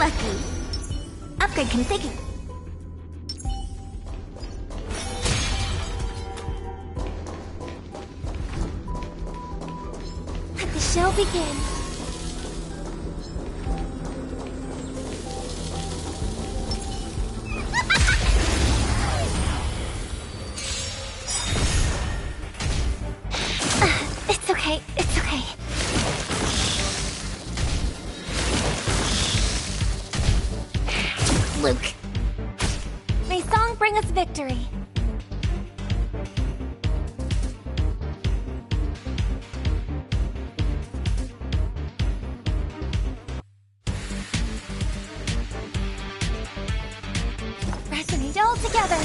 lucky. Upgrade configured. Let the show begin. It's okay, it's okay. Luke. May song bring us victory. Resonate all together.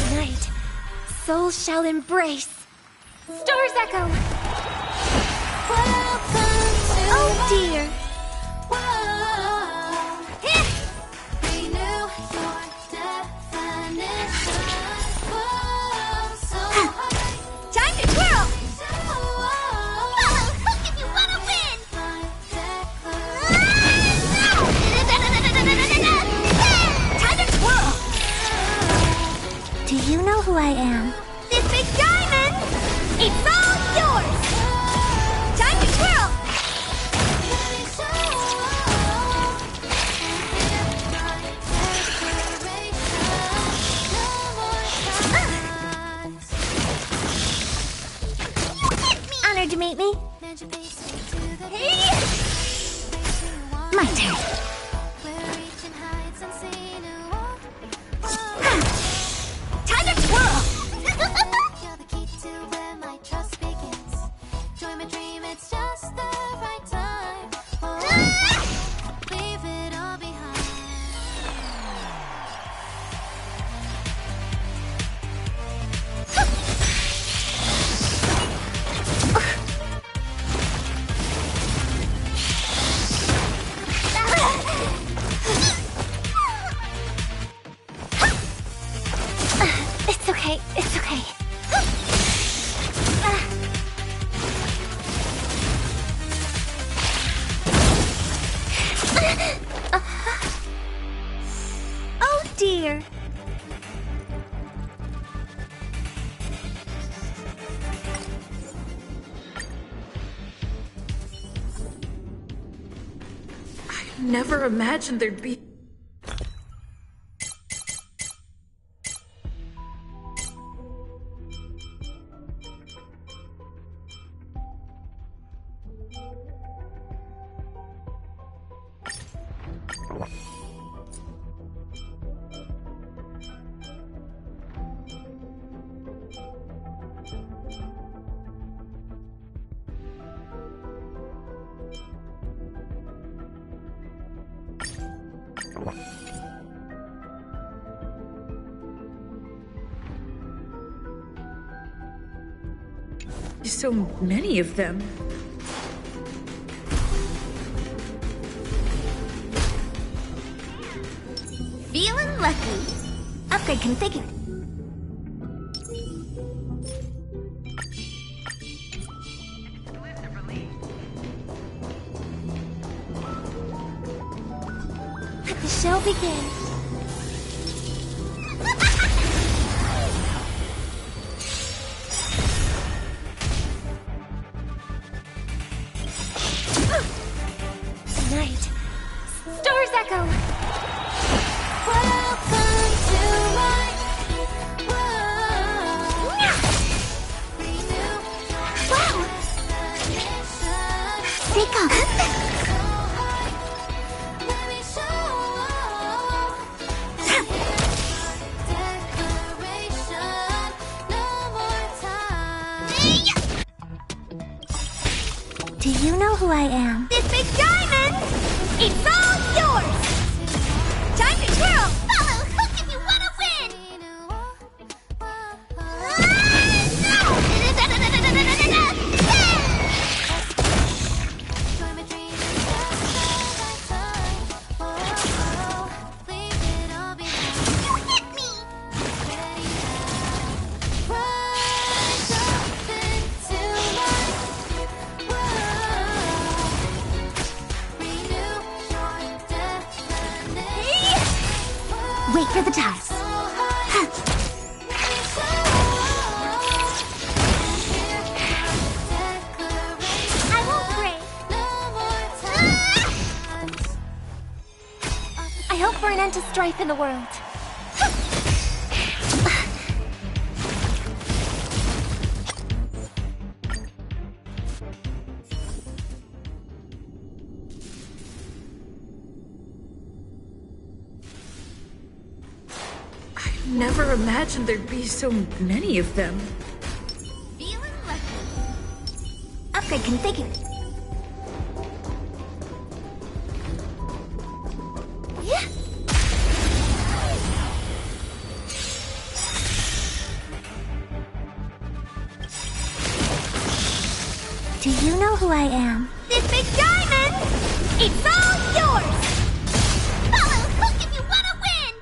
Tonight, souls shall embrace. Stars echo. Oh dear. Time to twirl! Follow hook if you wanna win! Time to twirl! Do you know who I am? This big diamond! It's all yours! Time to twirl! Honored to meet me. Hey! My turn. Time to twirl! You're the key to where my trust begins. Join my dream, it's just the right time. Leave it all behind. It's okay, it's okay. Oh dear. Never imagined there'd be... so many of them. Feeling lucky. Upgrade configured. Let the show begin. Tonight, stars echo. Welcome to my world. Renew Wow! Take off. let me show declaration. No more time. Do you know who I am? This big diamond, it's all yours. Time to twirl. Follow hook if you wanna win. the tiles. I won't break. I hope for an end to strife in the world. Never imagined there'd be so many of them. Feeling lucky. Upgrade configured. Yeah. Do you know who I am? This big diamond! It's all yours! Follow Hook if you wanna win!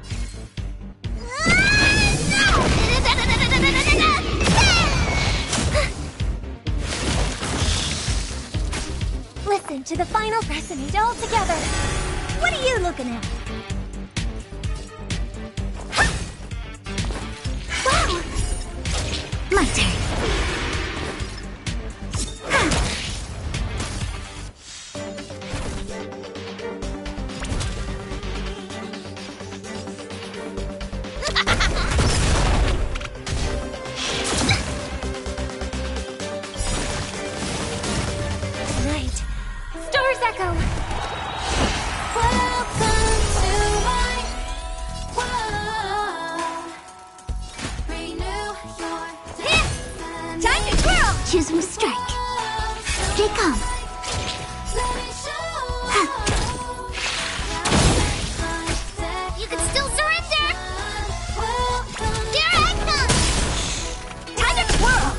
Listen to the final resonate all together. What are you looking at? Wow! My turn. Choosing strike. Stay calm. You can still surrender. Here I come. Time to twirl.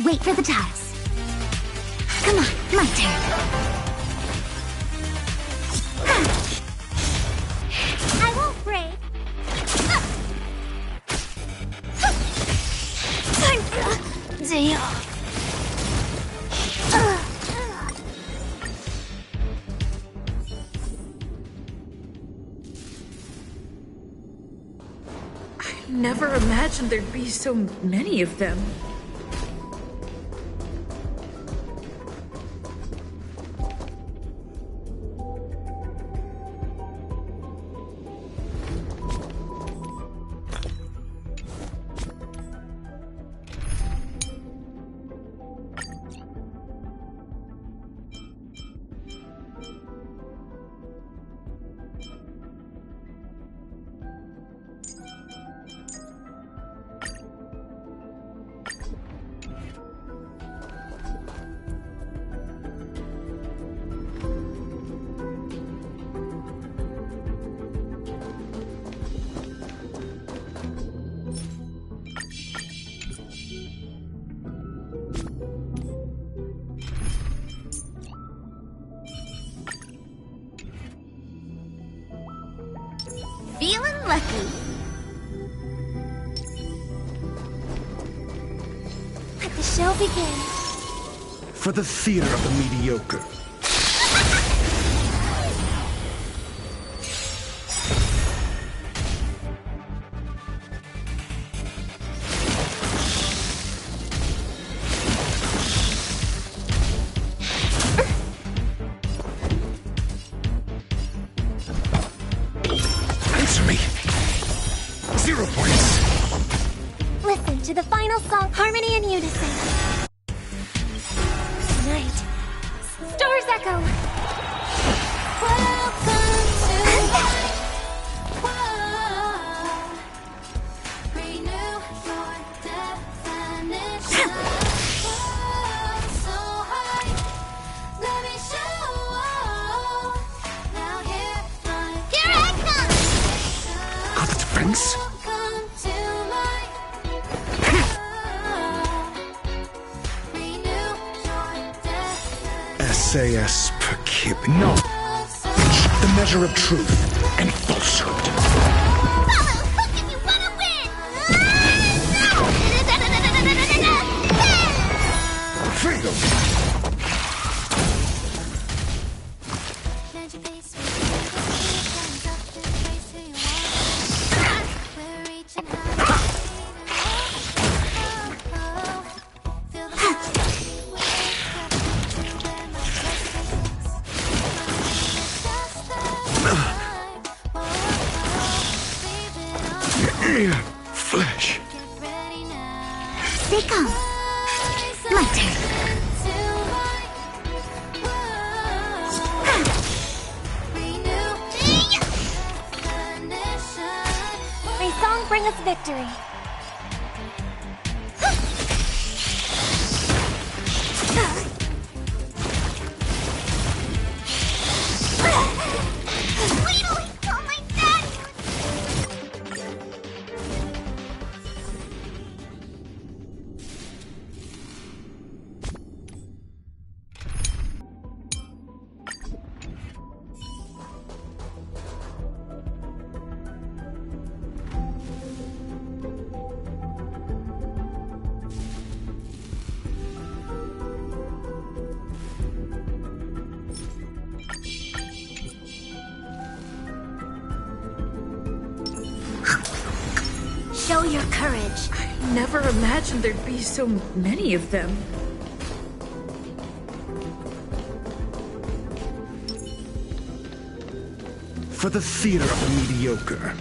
Wait for the tiles. Come on, my turn. I won't break. Deal. I never imagined there'd be so many of them. Feeling lucky. Let the show begin. For the theater of the mediocre. Answer me. 0 points. Listen to the final song, harmony and unison. Tonight, stars echo. Welcome to my world. Renew your definition. So high. defense? Welcome to my world. Renew your destiny. SAS Perkib. No. The measure of truth and falsehood. Follow Hook if you wanna win! Freedom. Let your face hands up and face who you want. We're reaching high. Feel the fire. Wake up to where my trust begins. It's just the time. Leave it on. Flesh. Get ready now. Stay calm. My turn. May song bring us victory. Wait till I tell my daddy. Show your courage. I never imagined there'd be so many of them. For the theater of the mediocre.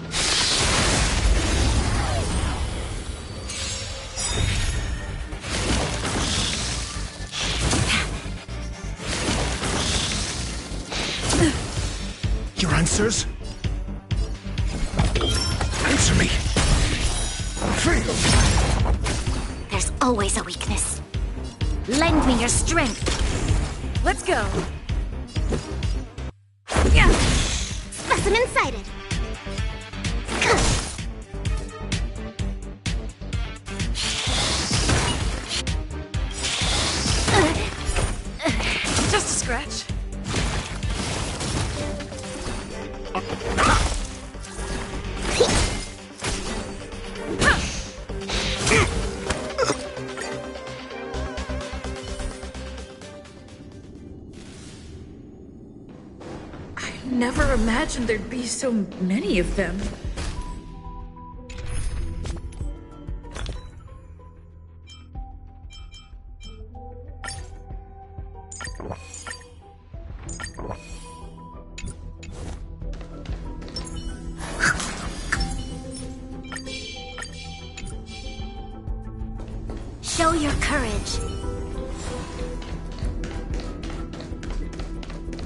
Your answers? Answer me. Freedom. There's always a weakness. Lend me your strength. Let's go. Yeah. Specimen sighted. Just a scratch. I never imagined there'd be so many of them. Show your courage.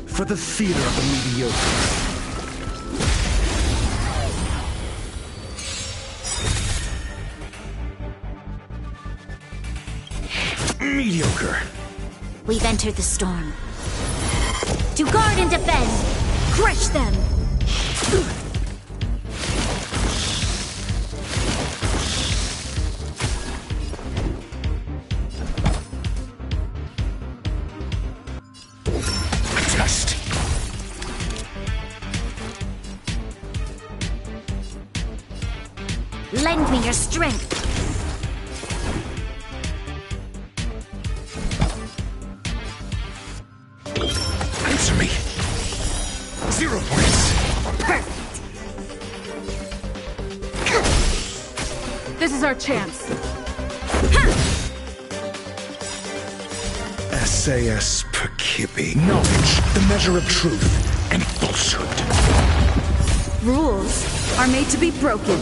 For the theater of the mediocre. Mediocre. We've entered the storm. To guard and defend! Crush them! Test. Lend me your strength. Answer me. 0 points. Perfect. This is our chance. SAS Perkib. Knowledge, the measure of truth and falsehood. Rules are made to be broken.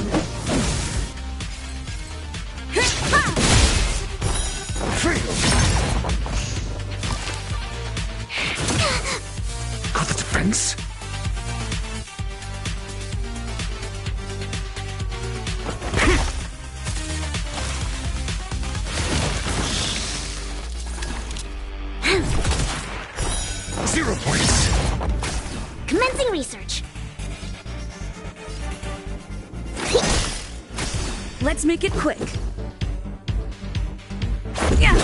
Freedom. Got the defense? Zero points. Commencing research. Let's make it quick. Yeah.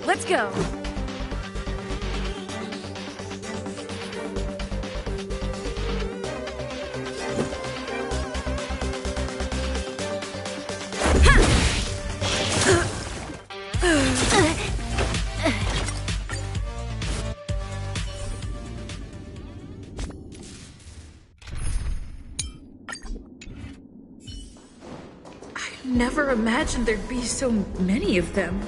Let's go. I never imagined there'd be so many of them.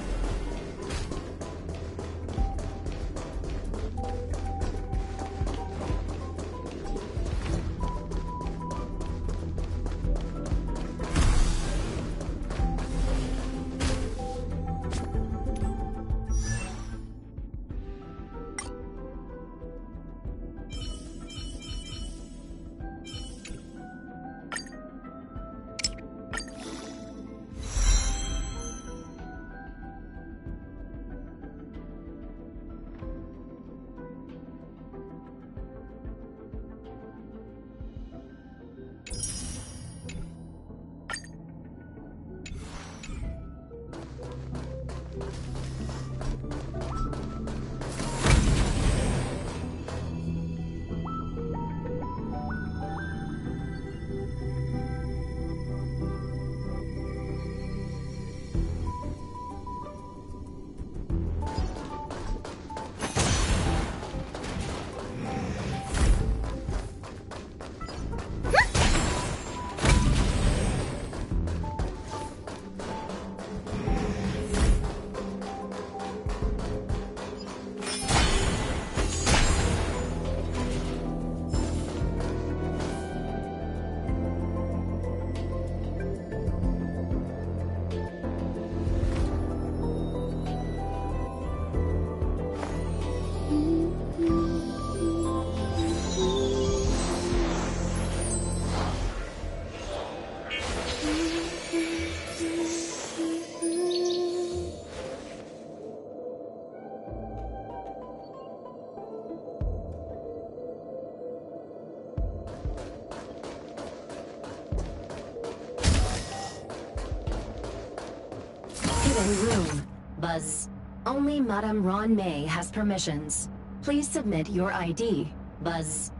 Room. Buzz. Only Madame Ron May has permissions. Please submit your ID. Buzz.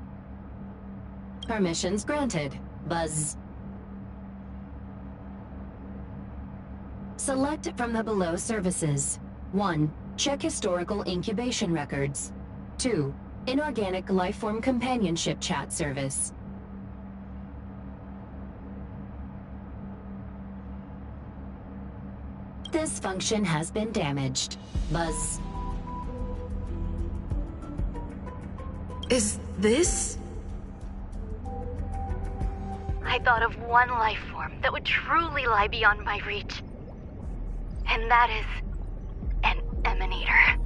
Permissions granted. Buzz. Select from the below services. 1. Check historical incubation records. 2. Inorganic lifeform companionship chat service. This function has been damaged. Buzz. Is this? I thought of one life form that would truly lie beyond my reach. And that is an emanator.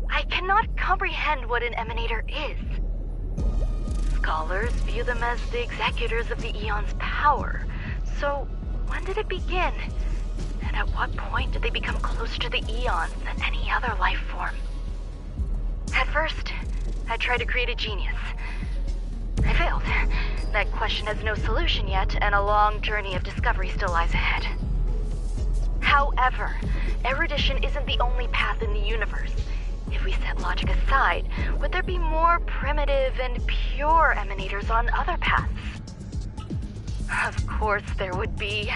I cannot comprehend what an emanator is. Scholars view them as the executors of the Eon's power. So, when did it begin? And at what point did they become closer to the Eons than any other life form? At first, I tried to create a genius. I failed. That question has no solution yet, and a long journey of discovery still lies ahead. However, erudition isn't the only path in the universe. If we set logic aside, would there be more primitive and pure emanators on other paths? Of course there would be.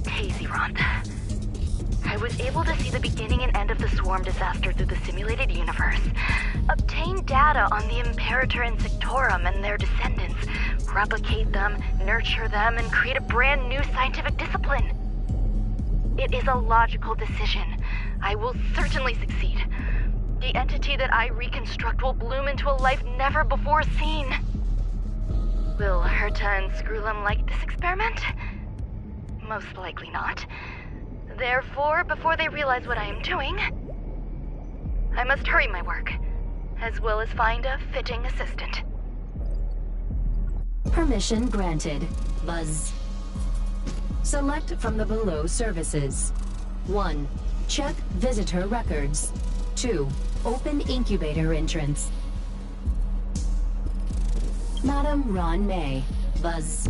Hazyron. I was able to see the beginning and end of the swarm disaster through the simulated universe, obtain data on the Imperator and Sectorum and their descendants, replicate them, nurture them, and create a brand new scientific discipline. It is a logical decision. I will certainly succeed. The entity that I reconstruct will bloom into a life never before seen. Will Herta and Screwlum like this experiment? Most likely not. Therefore, before they realize what I am doing, I must hurry my work, as well as find a fitting assistant. Permission granted. Buzz. Select from the below services. 1. Check visitor records. 2. Open incubator entrance. Madam Ron May. Buzz.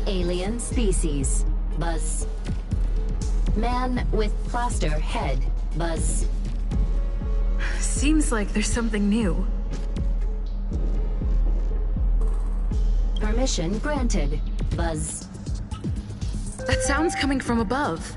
Alien species. Buzz. Man with plaster head. Buzz. Seems like there's something new. Permission granted. Buzz. That sound's coming from above.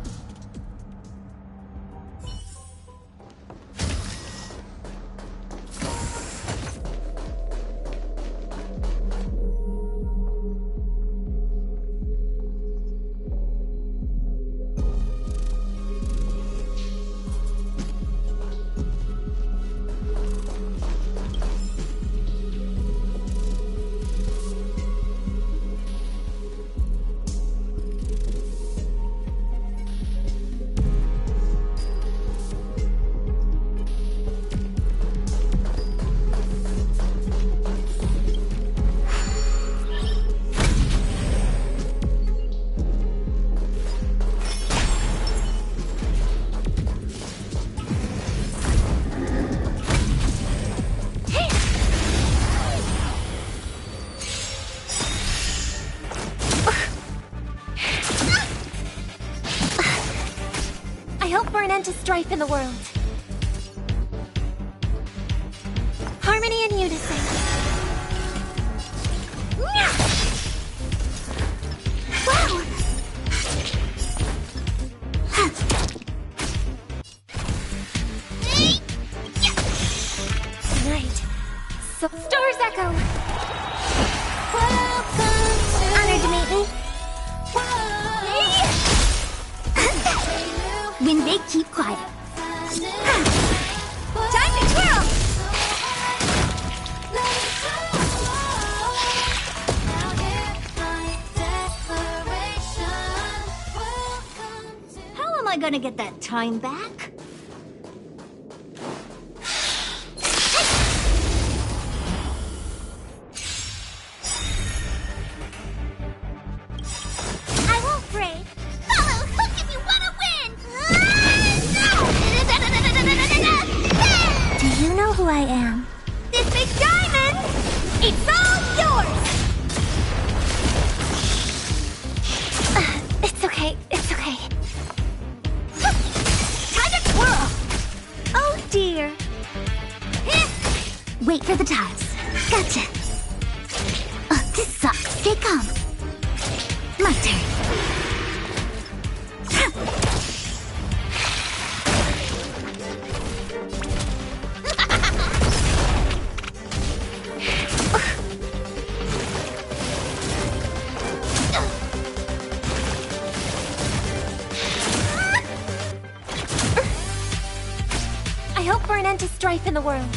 I hope for an end to strife in the world. Harmony and unison. Wow! Tonight, so Stars Echo. Honored to meet me. When they keep quiet. Time to twirl! How am I gonna get that time back? I won't pray. Follow Hook if you wanna win! Do you know who I am? This big diamond! It's all yours! It's okay, it's okay. Time to twirl! Oh dear. Wait for the tiles. Gotcha. Oh, this sucks. Stay calm. My turn. I hope for an end to strife in the world.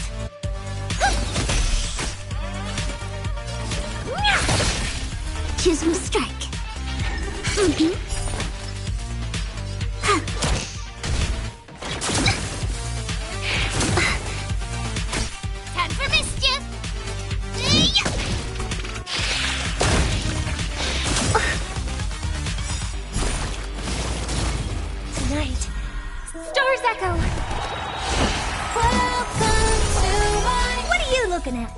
Choose from strike. Time for mischief. Tonight, Stars Echo. What are you looking at?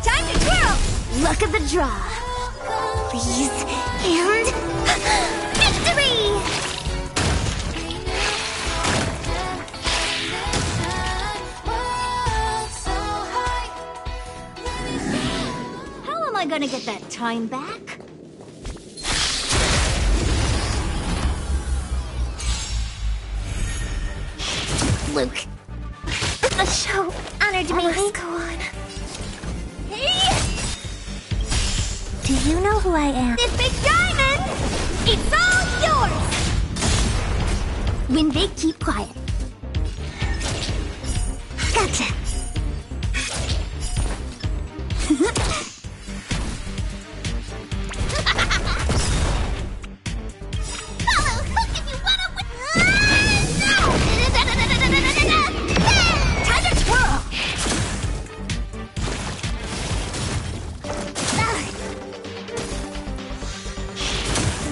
Time to twirl! Luck of the draw. Please, and victory! How am I gonna get that time back? Luke. The show. Honored to meet me. Go on. Do you know who I am? This big diamond! It's all yours! when they keep quiet. Gotcha. Follow hook if you wanna win. No! Time to twirl.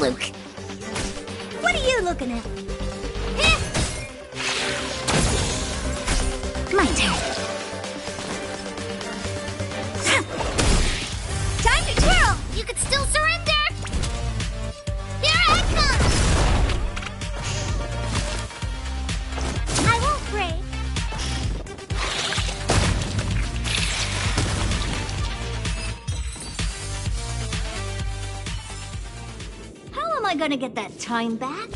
Luke, what are you looking at? My turn. Time to twirl! You could still surrender! Here I come! I won't break. How am I gonna get that time back?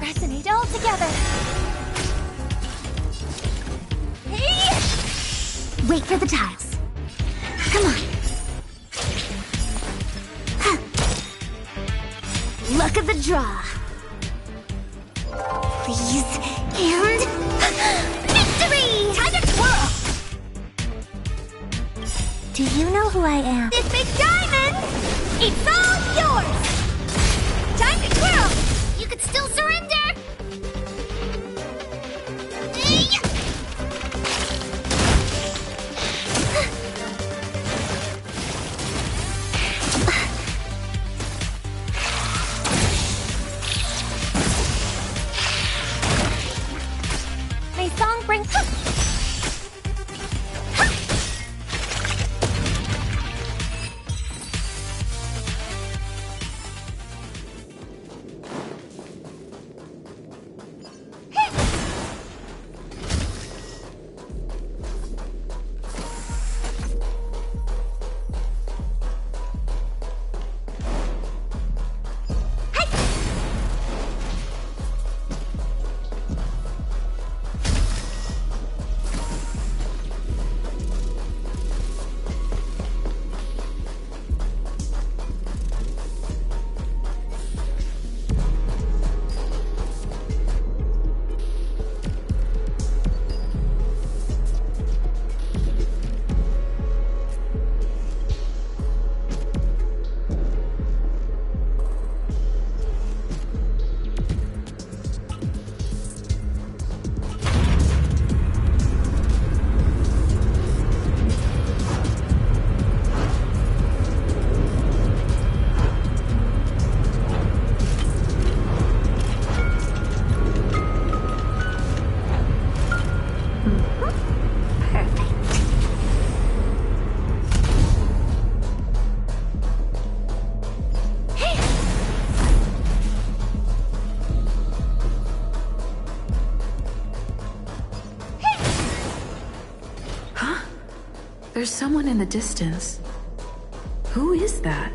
Resonate all together. Hey! Wait for the tiles. Come on. Huh. Luck of the draw. Please, and victory! Time to twirl. Do you know who I am? This big diamond! It's all yours! Time to twirl! You could still surrender! My song brings... There's someone in the distance. Who is that?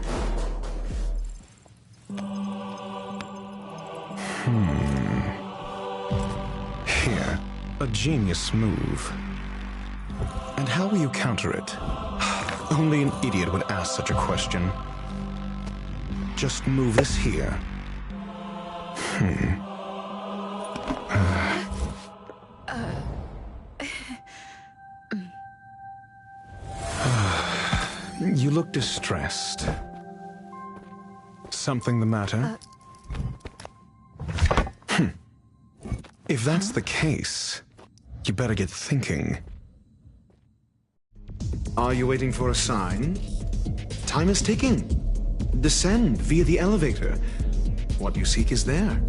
Here, a genius move. And how will you counter it? Only an idiot would ask such a question. Just move this here. You look distressed. Something the matter? If that's the case, you better get thinking. Are you waiting for a sign? Time is ticking. Descend via the elevator. What you seek is there.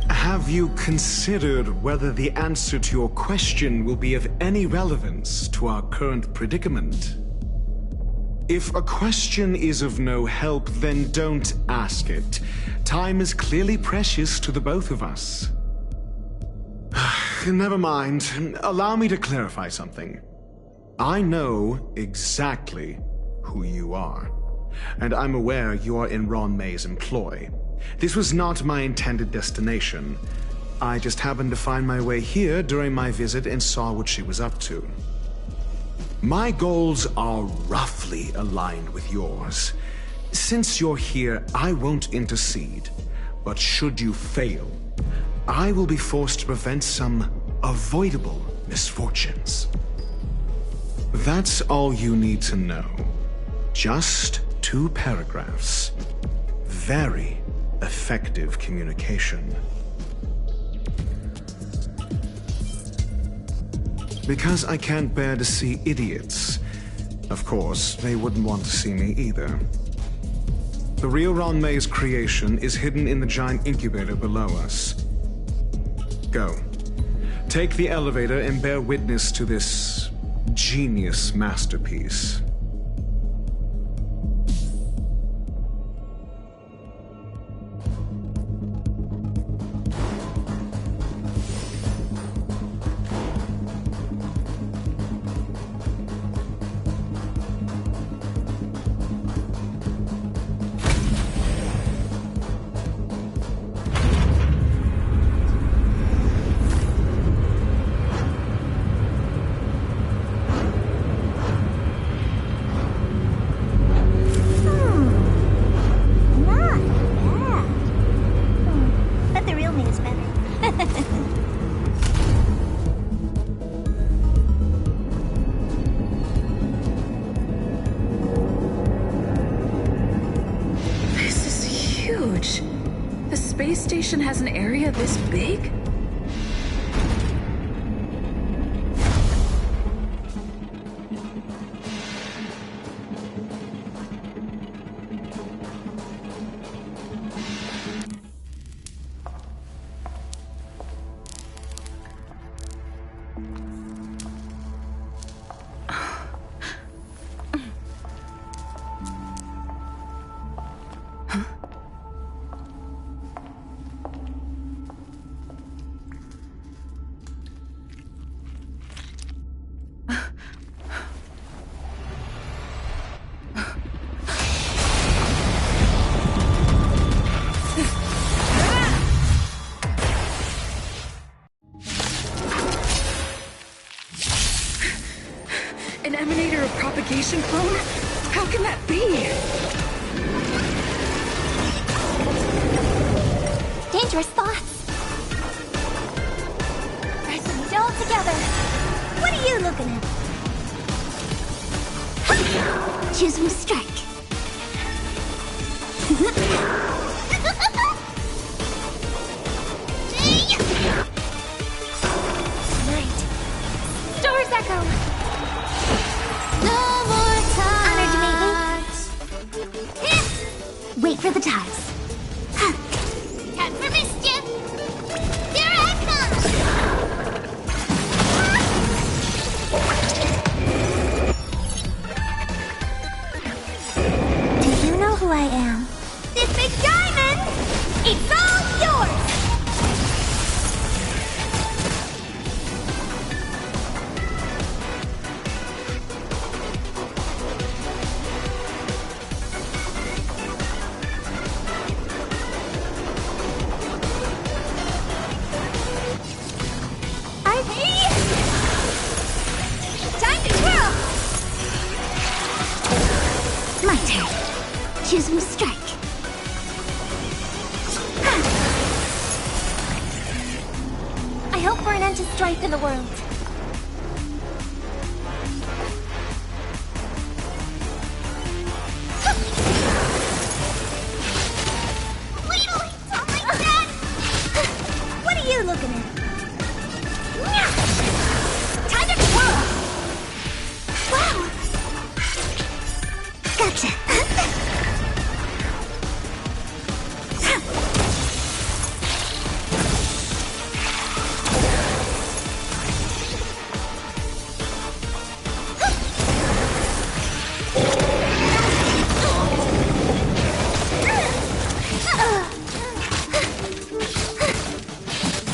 Have you considered whether the answer to your question will be of any relevance to our current predicament? If a question is of no help, then don't ask it. Time is clearly precious to the both of us. Never mind. Allow me to clarify something. I know exactly who you are, and I'm aware you are in Ron May's employ. This was not my intended destination. I just happened to find my way here during my visit and saw what she was up to. My goals are roughly aligned with yours. Since you're here, I won't intercede. But should you fail, I will be forced to prevent some avoidable misfortunes. That's all you need to know. Just 2 paragraphs. Very effective communication. Because I can't bear to see idiots. Of course, they wouldn't want to see me either. The real Ron May's creation is hidden in the giant incubator below us. Go. Take the elevator and bear witness to this genius masterpiece. Not bad. But the real me is better. This is huge. The space station has an area this big? An emanator of propagation clone? How can that be? Dangerous thoughts. Pressing it all together. What are you looking at? Choose from strike. Night. Stars echo. No more Honored times. Wait for the ties. Time for mischief. Here I come. Do you know who I am? This big diamond! It's all yours! Time to twirl! My turn. Choose from strike. I hope for an end to strife in the world. Wait till he tells my dad. What are you looking at?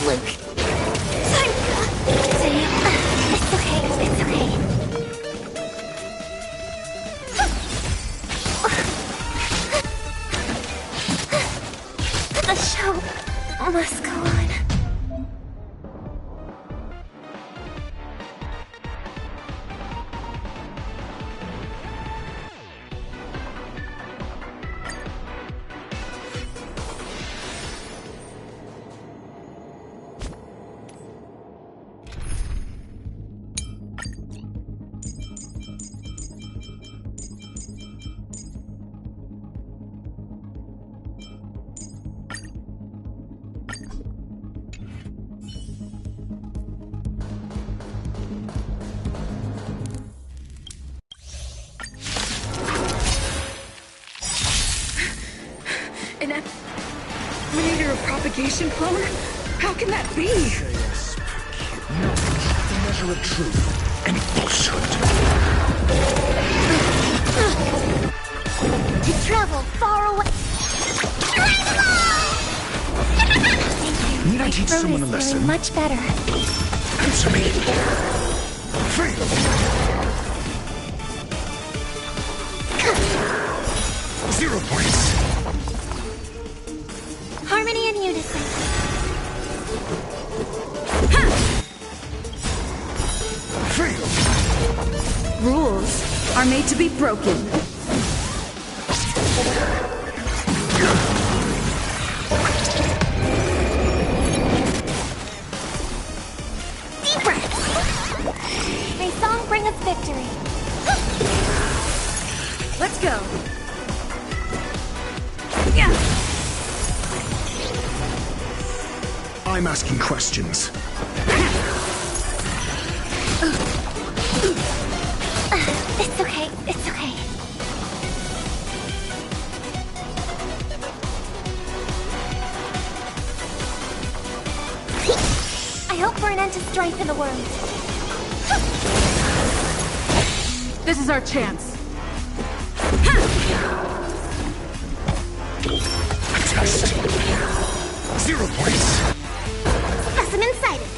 Luke. It's okay, it's okay. The show must go on. An emanator of propagation clone? How can that be? Knowledge, the measure of truth and falsehood. To travel far away. Need I teach someone a lesson? Much better. Answer me. Fail. 0 points. Harmony and unison. Fail. Rules are made to be broken. Deep breath. May song bring us victory. Let's go. Yeah. I'm asking questions. It's okay, it's okay. I hope for an end to strife in the world. This is our chance. Test. 0 points. Specimen sighted.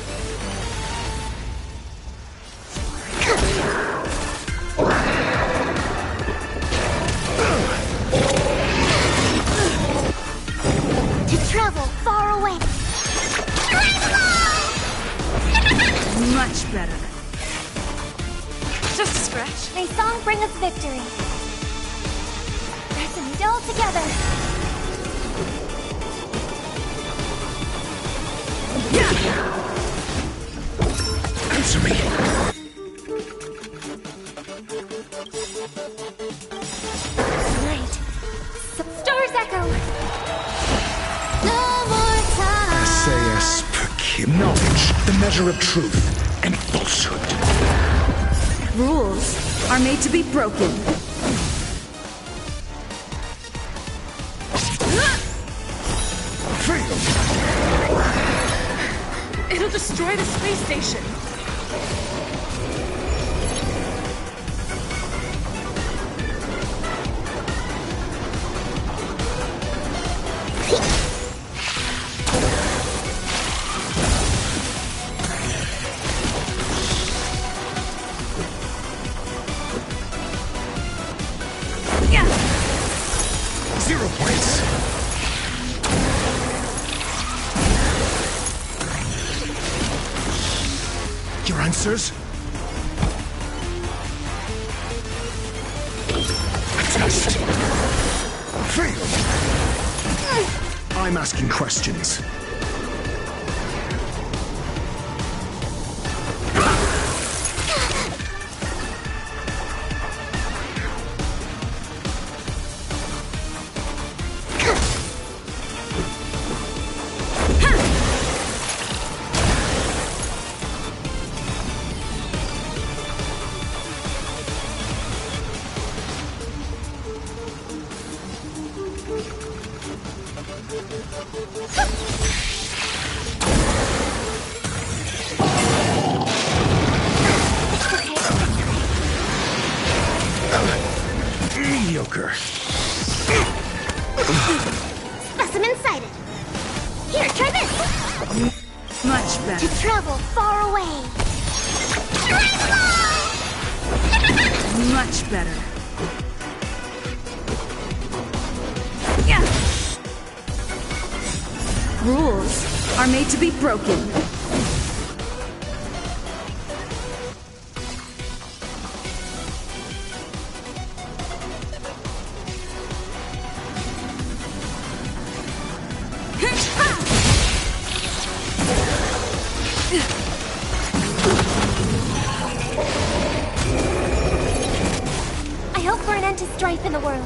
To travel far away. Much better. Just a scratch. May song bring us victory. Let's meet all together. Answer me. Light. Stars echo. No more time. SAS Perkim. Knowledge, the measure of truth and falsehood. Rules are made to be broken. Fail. It'll destroy the space station. Yeah. 0 points. Your answers? Test. Fail. I'm asking questions. Much To better. travel far away. Much better. Yeah. Rules are made to be broken. I hope for an end to strife in the world.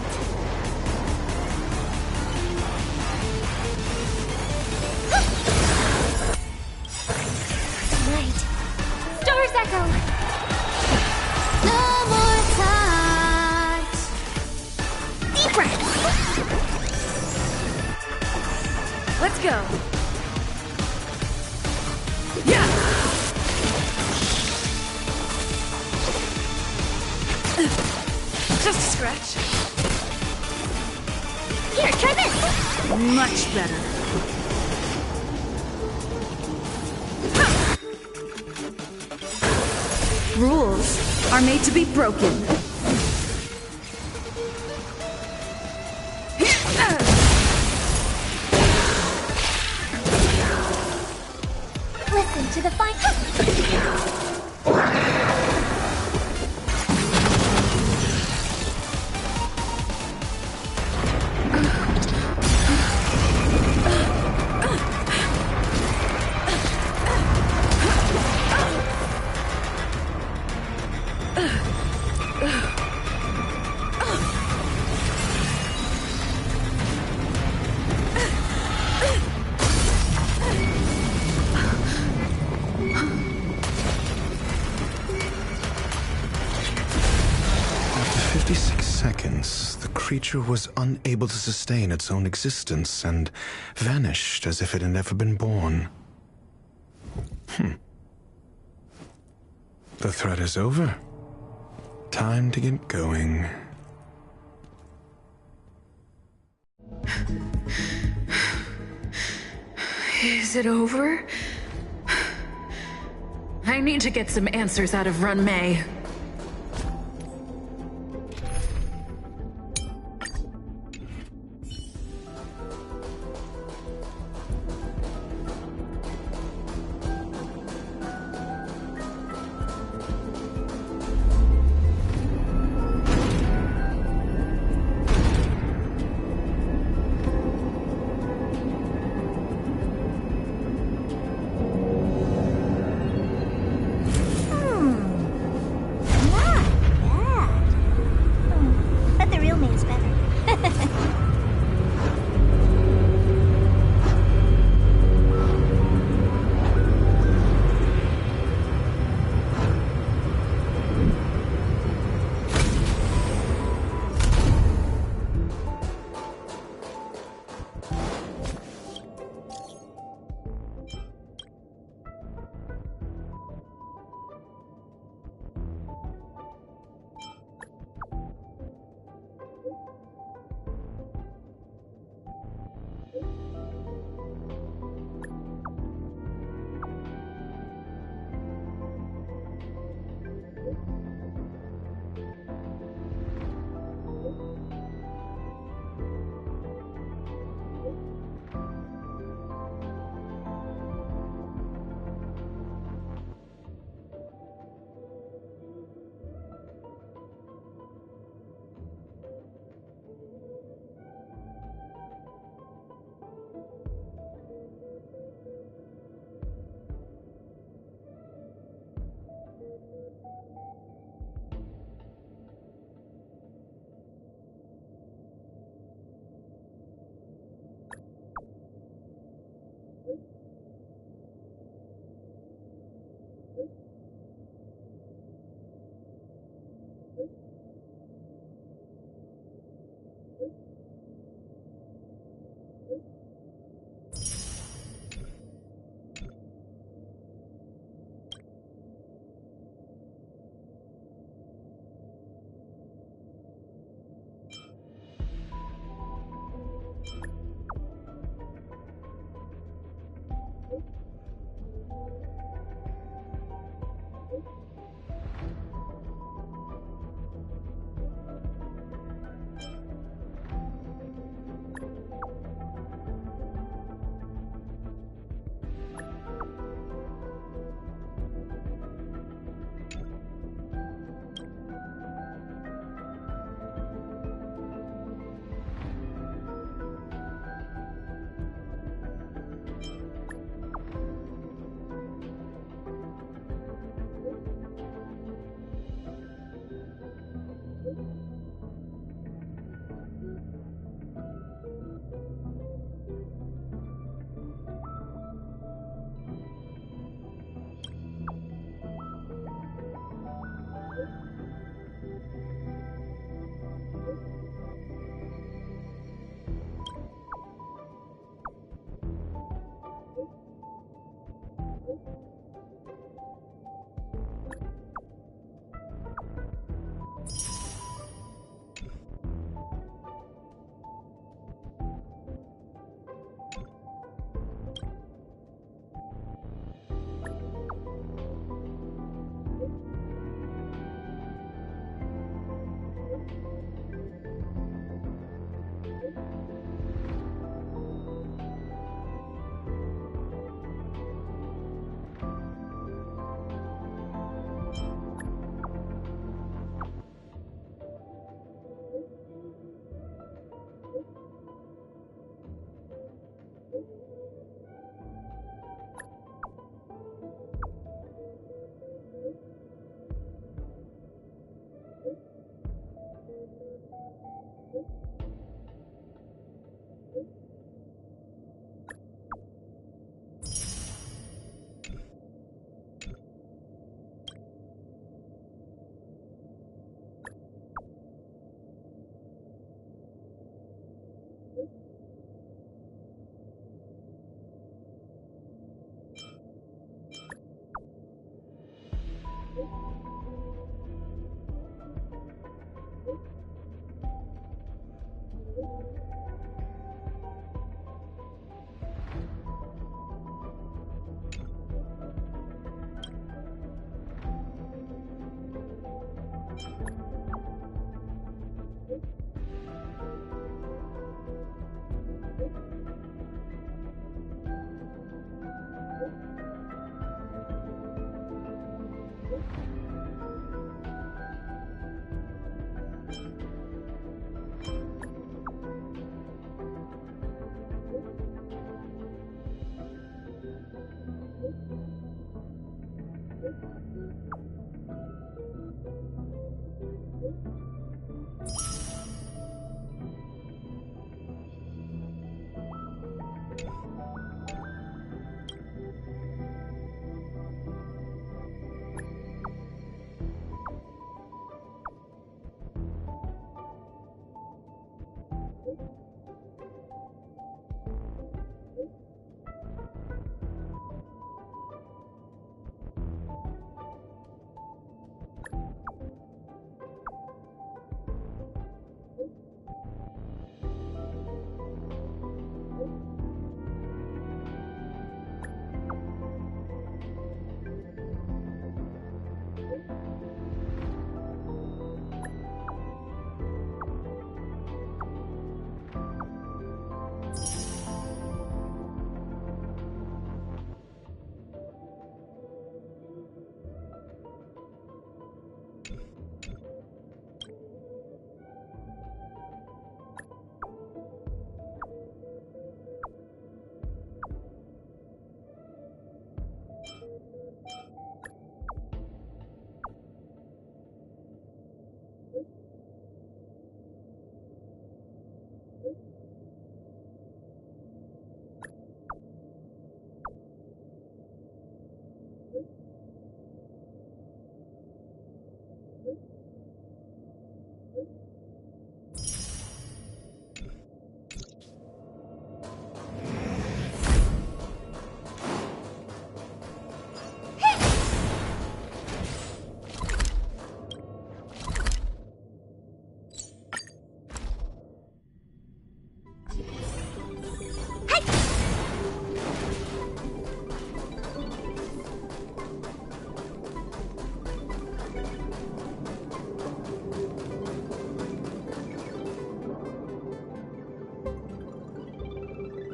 Right. Stars echo. No more touch. Deep breath. Let's go. Yeah. Just a scratch. Here, try this. Much better. Rules are made to be broken. Listen to the fine. After 56 seconds, the creature was unable to sustain its own existence and vanished as if it had never been born. The threat is over. Time to get going. Is it over? I need to get some answers out of Run May.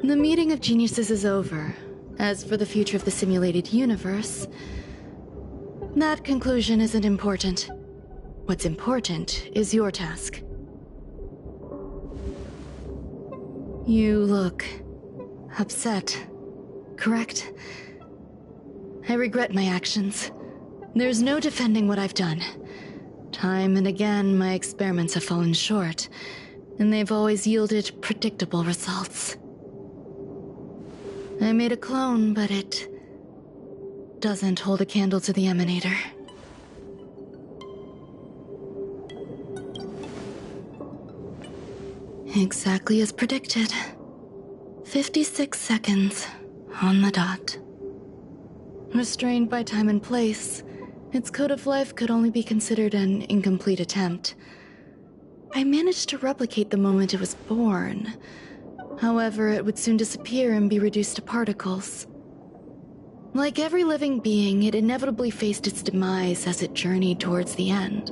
The meeting of geniuses is over. As for the future of the simulated universe, that conclusion isn't important. What's important is your task. You look upset, correct? I regret my actions. There's no defending what I've done. Time and again, my experiments have fallen short, and they've always yielded predictable results. I made a clone, but it doesn't hold a candle to the Emanator. Exactly as predicted. 56 seconds on the dot. Restrained by time and place, its code of life could only be considered an incomplete attempt. I managed to replicate the moment it was born. However, it would soon disappear and be reduced to particles. Like every living being, it inevitably faced its demise as it journeyed towards the end.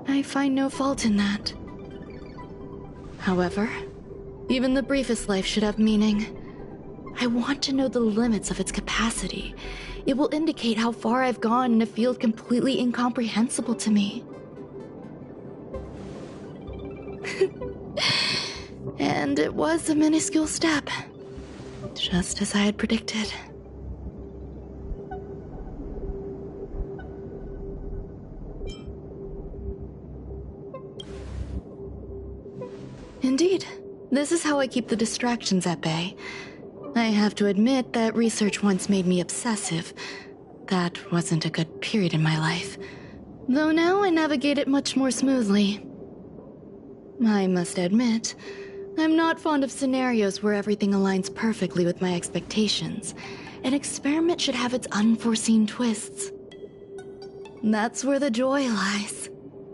I find no fault in that. However, even the briefest life should have meaning. I want to know the limits of its capacity. It will indicate how far I've gone in a field completely incomprehensible to me. And it was a minuscule step, just as I had predicted. Indeed, this is how I keep the distractions at bay. I have to admit that research once made me obsessive. That wasn't a good period in my life, though now I navigate it much more smoothly. I must admit, I'm not fond of scenarios where everything aligns perfectly with my expectations. An experiment should have its unforeseen twists. That's where the joy lies.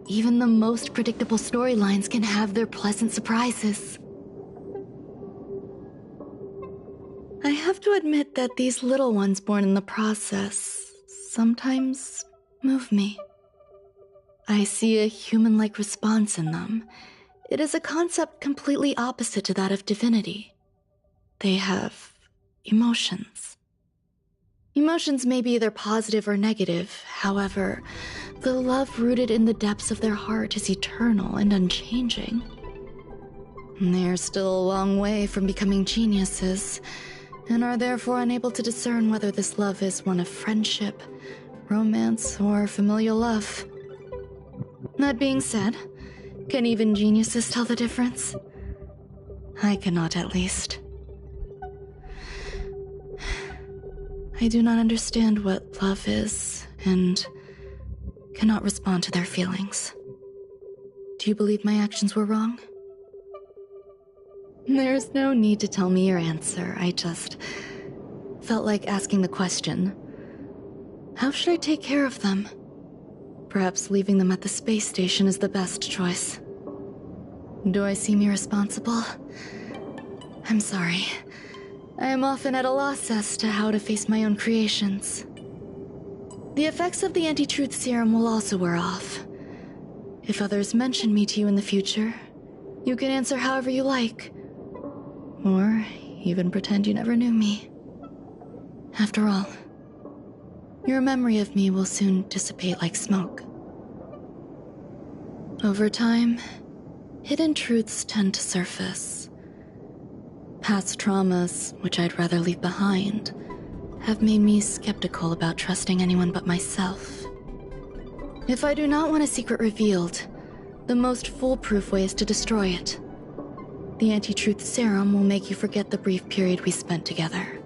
Even the most predictable storylines can have their pleasant surprises. I have to admit that these little ones born in the process sometimes move me. I see a human-like response in them. It is a concept completely opposite to that of divinity. They have emotions. Emotions may be either positive or negative. However, the love rooted in the depths of their heart is eternal and unchanging. They're still a long way from becoming geniuses, and are therefore unable to discern whether this love is one of friendship, romance, or familial love. That being said, can even geniuses tell the difference? I cannot, at least. I do not understand what love is, and cannot respond to their feelings. Do you believe my actions were wrong? There's no need to tell me your answer. I just felt like asking the question. How should I take care of them? Perhaps leaving them at the space station is the best choice. Do I seem irresponsible? I'm sorry. I am often at a loss as to how to face my own creations. The effects of the anti-truth serum will also wear off. If others mention me to you in the future, you can answer however you like. Or even pretend you never knew me. After all, your memory of me will soon dissipate like smoke. Over time, hidden truths tend to surface. Past traumas, which I'd rather leave behind, have made me skeptical about trusting anyone but myself. If I do not want a secret revealed, the most foolproof way is to destroy it. The anti-truth serum will make you forget the brief period we spent together.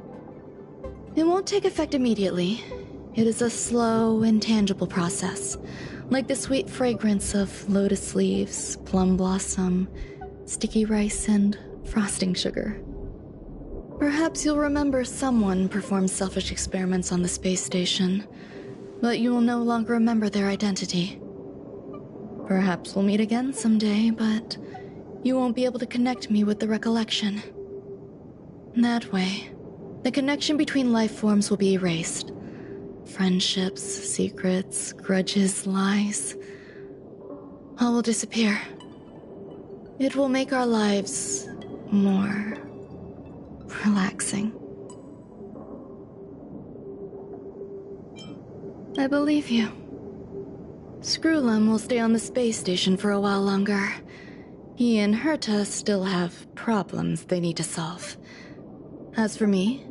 It won't take effect immediately. It is a slow, intangible process, like the sweet fragrance of lotus leaves, plum blossom, sticky rice, and frosting sugar. Perhaps you'll remember someone performed selfish experiments on the space station, but you will no longer remember their identity. Perhaps we'll meet again someday, but you won't be able to connect me with the recollection. That way, the connection between life forms will be erased. Friendships, secrets, grudges, lies, all will disappear. It will make our lives more relaxing. I believe you. Screwlum will stay on the space station for a while longer. He and Herta still have problems they need to solve. As for me,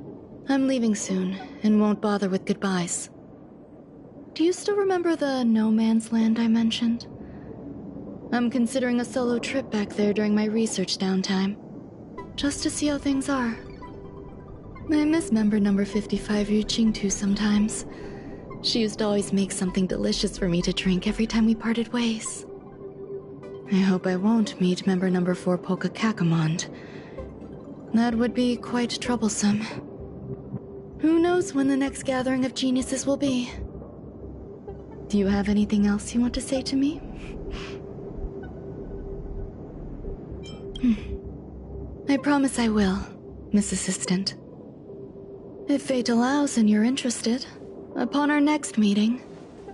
I'm leaving soon and won't bother with goodbyes. Do you still remember the no man's land I mentioned? I'm considering a solo trip back there during my research downtime, just to see how things are. I miss member number 55 Yu Qingtu sometimes. She used to always make something delicious for me to drink every time we parted ways. I hope I won't meet member number 4 Polka Kakamond. That would be quite troublesome. Who knows when the next gathering of geniuses will be? Do you have anything else you want to say to me? I promise I will, Miss Assistant. If fate allows and you're interested, upon our next meeting,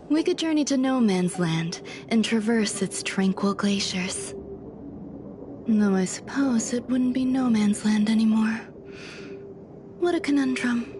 we could journey to No Man's Land and traverse its tranquil glaciers. Though I suppose it wouldn't be No Man's Land anymore. What a conundrum.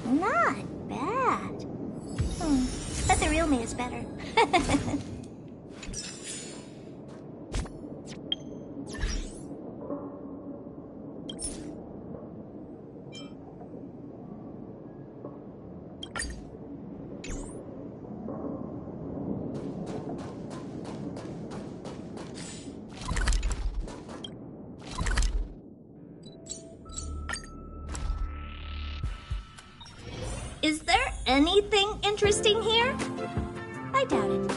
Not bad. But the real me is better. Is there anything interesting here? I doubt it.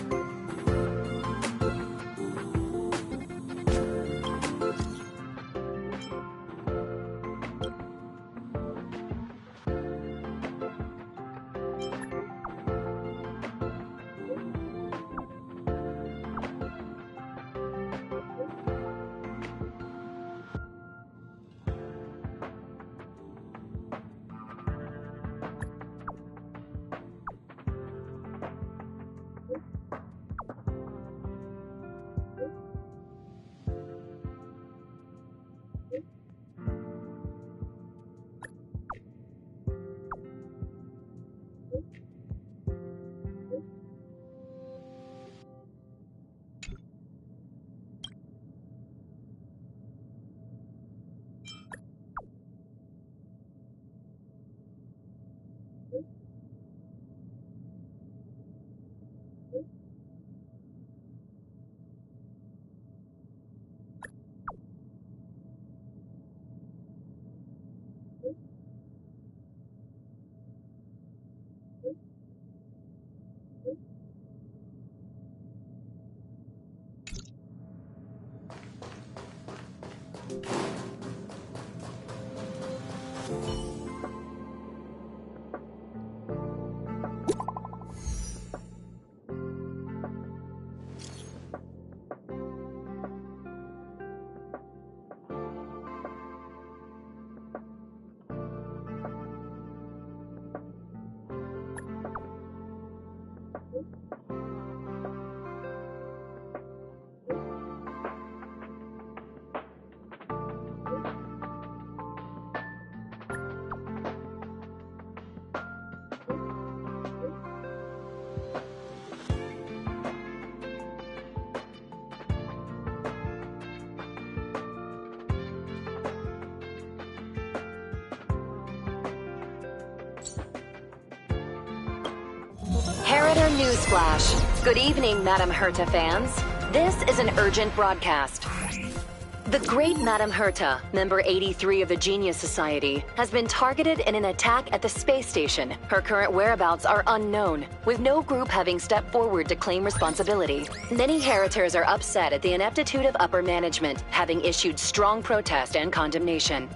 Heritor Newsflash. Good evening, Madame Herta fans. This is an urgent broadcast. The great Madame Herta, member 83 of the Genius Society, has been targeted in an attack at the space station. Her current whereabouts are unknown, with no group having stepped forward to claim responsibility. Many Heritors are upset at the ineptitude of upper management, having issued strong protest and condemnation.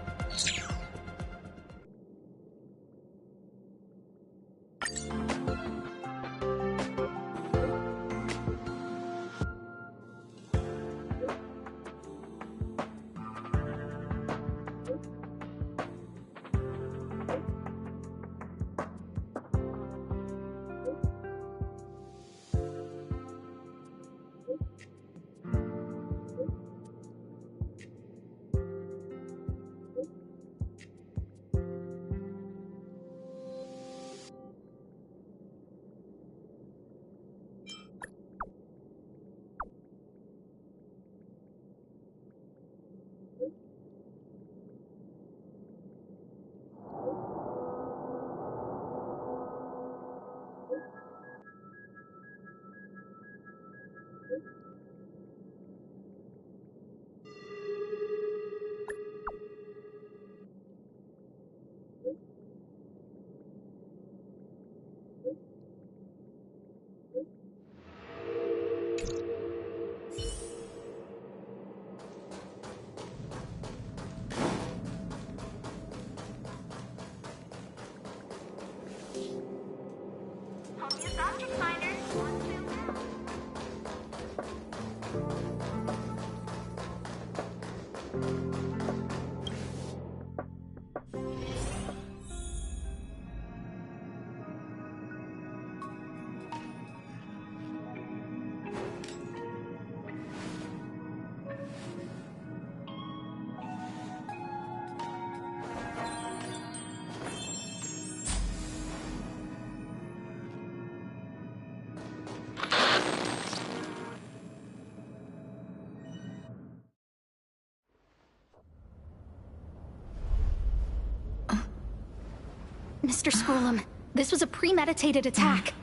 Mr. Squirrelum, this was a premeditated attack.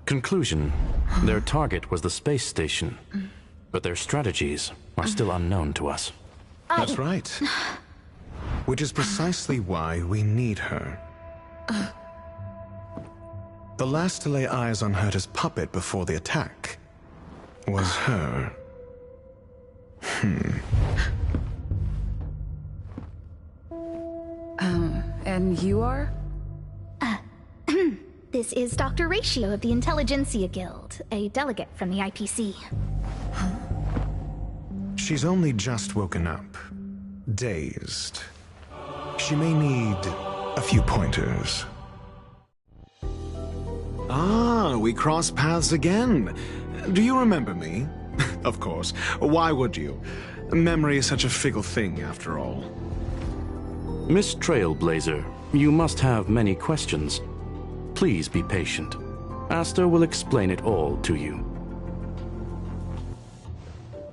Conclusion: their target was the space station, but their strategies are still unknown to us. That's right. Which is precisely why we need her. The last to lay eyes on Herta's puppet before the attack was her. And you are? This is Dr. Ratio of the Intelligentsia Guild, a delegate from the IPC. She's only just woken up, dazed. She may need a few pointers. Ah, we cross paths again. Do you remember me? Of course. Why would you? Memory is such a fickle thing, after all. Miss Trailblazer, you must have many questions. Please be patient. Asta will explain it all to you.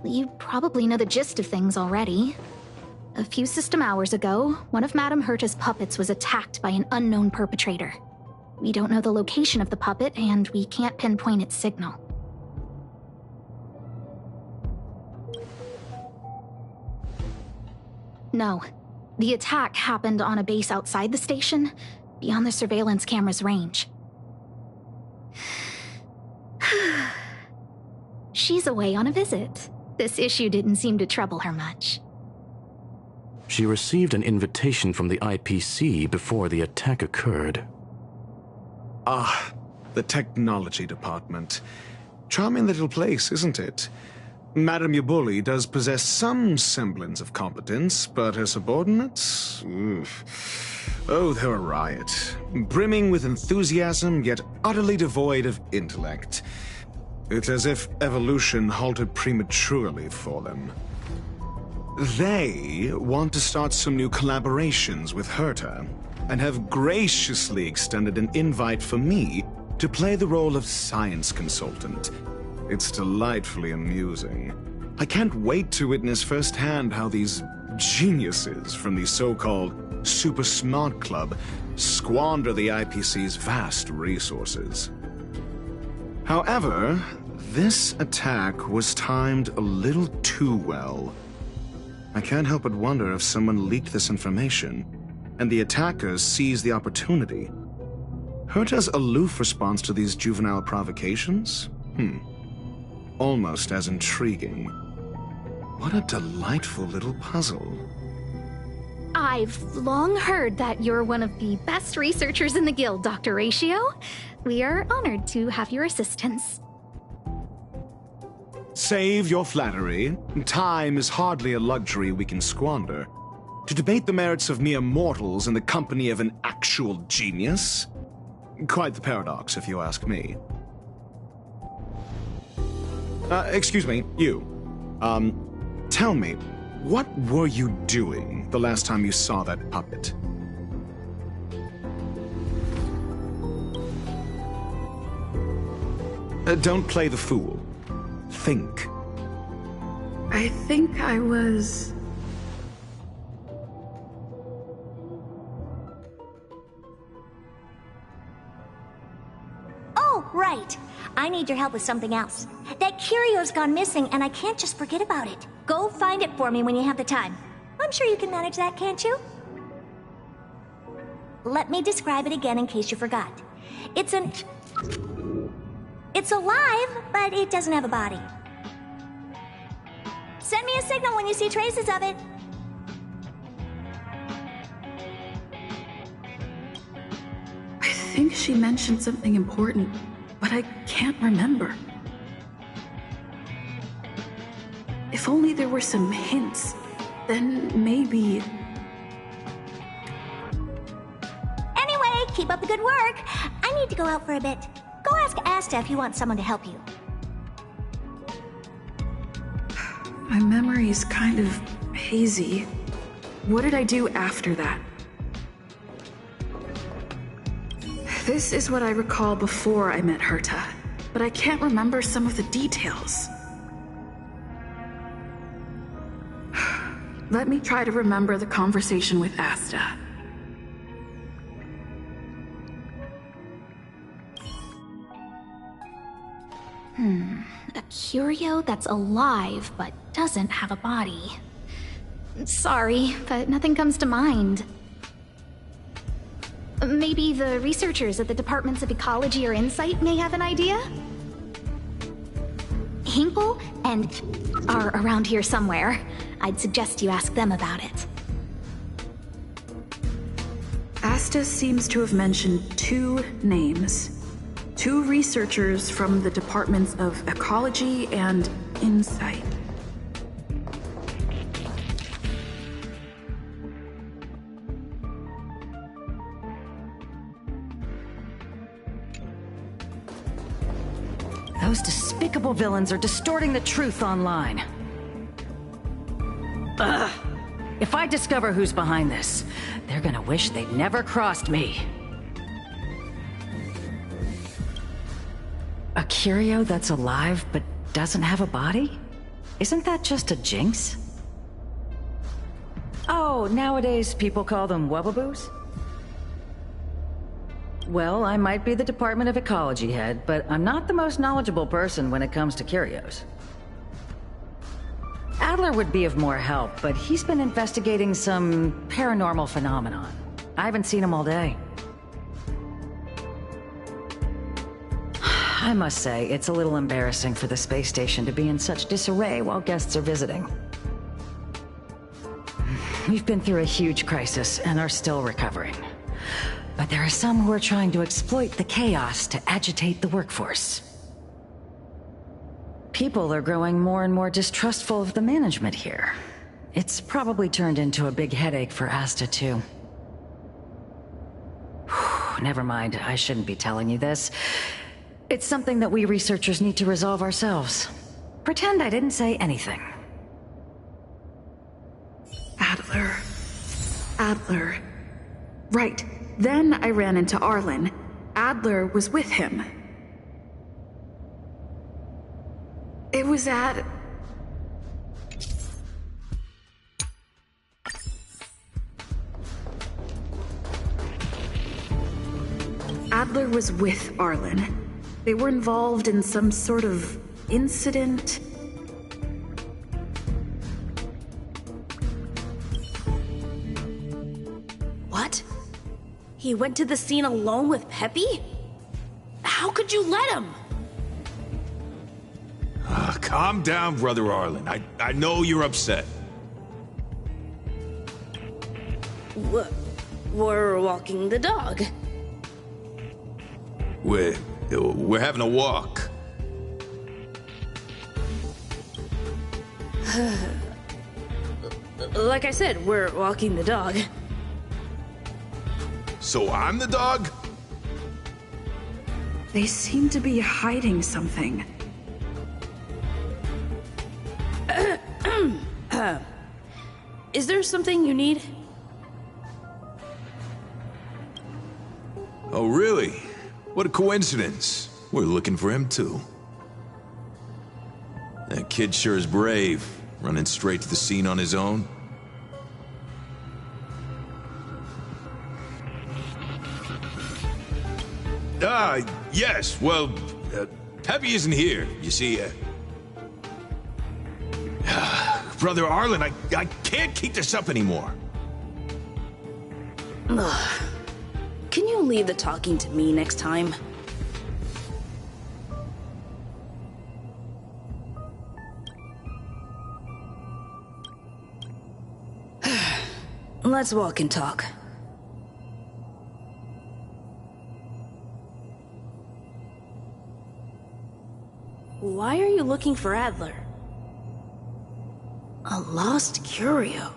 You probably know the gist of things already. A few system hours ago, one of Madame Herta's puppets was attacked by an unknown perpetrator. We don't know the location of the puppet, and we can't pinpoint its signal. No. The attack happened on a base outside the station, beyond the surveillance camera's range. She's away on a visit. This issue didn't seem to trouble her much. She received an invitation from the IPC before the attack occurred. Ah, the technology department. Charming little place, isn't it? Madame Yabuli does possess some semblance of competence, but her subordinates? Oof. Oh, they're a riot. Brimming with enthusiasm, yet utterly devoid of intellect. It's as if evolution halted prematurely for them. They want to start some new collaborations with Herta, and have graciously extended an invite for me to play the role of science consultant. It's delightfully amusing. I can't wait to witness firsthand how these geniuses from the so-called Super Smart Club squander the IPC's vast resources. However, this attack was timed a little too well. I can't help but wonder if someone leaked this information, and the attackers seized the opportunity. Herta's aloof response to these juvenile provocations? Almost as intriguing. What a delightful little puzzle. I've long heard that you're one of the best researchers in the guild, Dr. Ratio. We are honored to have your assistance. Save your flattery. Time is hardly a luxury we can squander. To debate the merits of mere mortals in the company of an actual genius? Quite the paradox, if you ask me. Excuse me, you. Tell me, what were you doing the last time you saw that puppet? Don't play the fool. Think. I think I was... Oh, right. I need your help with something else. That curio's gone missing, and I can't just forget about it. Go find it for me when you have the time. I'm sure you can manage that, can't you? Let me describe it again in case you forgot. It's alive, but it doesn't have a body. Send me a signal when you see traces of it. I think she mentioned something important, but I can't remember. If only there were some hints, then maybe... Anyway, keep up the good work. I need to go out for a bit. Go ask Asta if you want someone to help you. My memory is kind of hazy. What did I do after that? This is what I recall before I met Herta, but I can't remember some of the details. Let me try to remember the conversation with Asta. A curio that's alive but doesn't have a body. Sorry, but nothing comes to mind. Maybe the researchers at the Departments of Ecology or Insight may have an idea? Hinkle and are around here somewhere. I'd suggest you ask them about it. Asta seems to have mentioned 2 names. 2 researchers from the Departments of Ecology and Insight. Those despicable villains are distorting the truth online. Ugh. If I discover who's behind this, they're gonna wish they'd never crossed me. A curio that's alive but doesn't have a body? Isn't that just a jinx? Oh, nowadays people call them wubbaboos? Well, I might be the Department of Ecology head, but I'm not the most knowledgeable person when it comes to curios. Adler would be of more help, but he's been investigating some paranormal phenomenon. I haven't seen him all day. I must say, it's a little embarrassing for the space station to be in such disarray while guests are visiting. We've been through a huge crisis and are still recovering. But there are some who are trying to exploit the chaos to agitate the workforce. People are growing more and more distrustful of the management here. It's probably turned into a big headache for Asta, too. Never mind, I shouldn't be telling you this. It's something that we researchers need to resolve ourselves. Pretend I didn't say anything. Adler. Right. Then I ran into Arlen. Adler was with him. It was at... Adler was with Arlen. They were involved in some sort of incident. What? He went to the scene alone with Peppy? How could you let him? Calm down, Brother Arlen. I know you're upset. We're walking the dog. We're having a walk. Like I said, we're walking the dog. So I'm the dog? They seem to be hiding something. Is there something you need? Oh, really? What a coincidence. We're looking for him, too. That kid sure is brave, running straight to the scene on his own. Yes, well, Peppy isn't here, you see. Brother Arlen, I can't keep this up anymore. Can you leave the talking to me next time? Let's walk and talk. Why are you looking for Adler? A lost curio.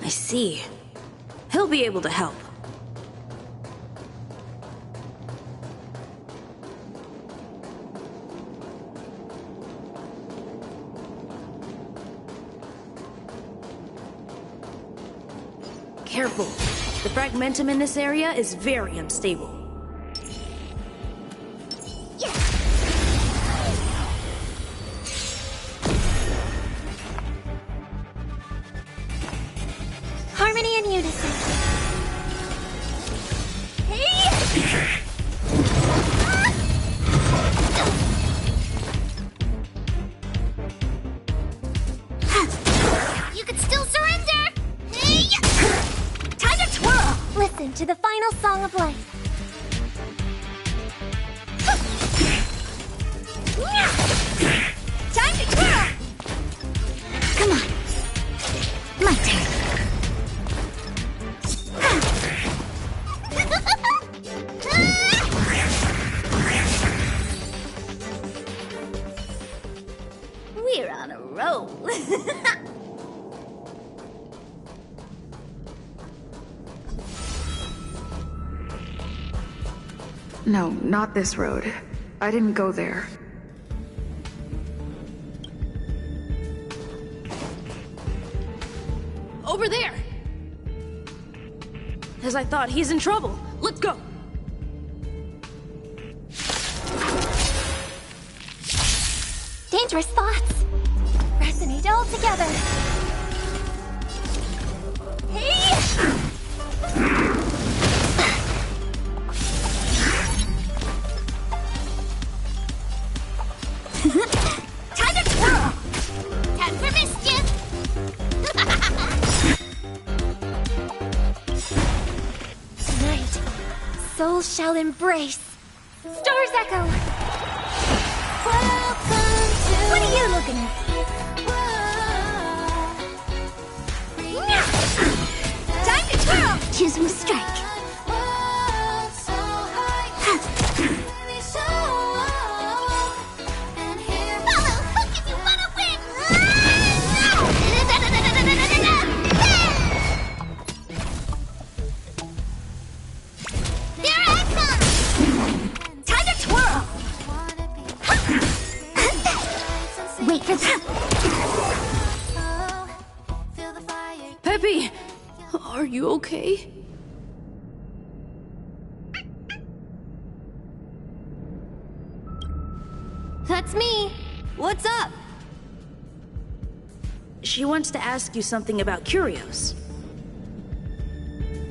I see. He'll be able to help. Careful. The fragmentum in this area is very unstable. Harmony and unison. Hey! you could still surrender! Time to twirl! Listen to the final song of life. Time to twirl! Come on. My turn. We're on a roll. No, not this road. I didn't go there. Over there! As I thought, he's in trouble. Let's go! Dangerous thoughts resonate all together. Hey! Time to twirl! Time for mischief! Tonight, souls shall embrace. Stars echo. What are you looking at? Time to twirl! Choose my strike. Follow hook if you wanna win! Here I come! Time to twirl! Wait for that! Peppy! Are you okay? That's me. What's up? She wants to ask you something about Curios.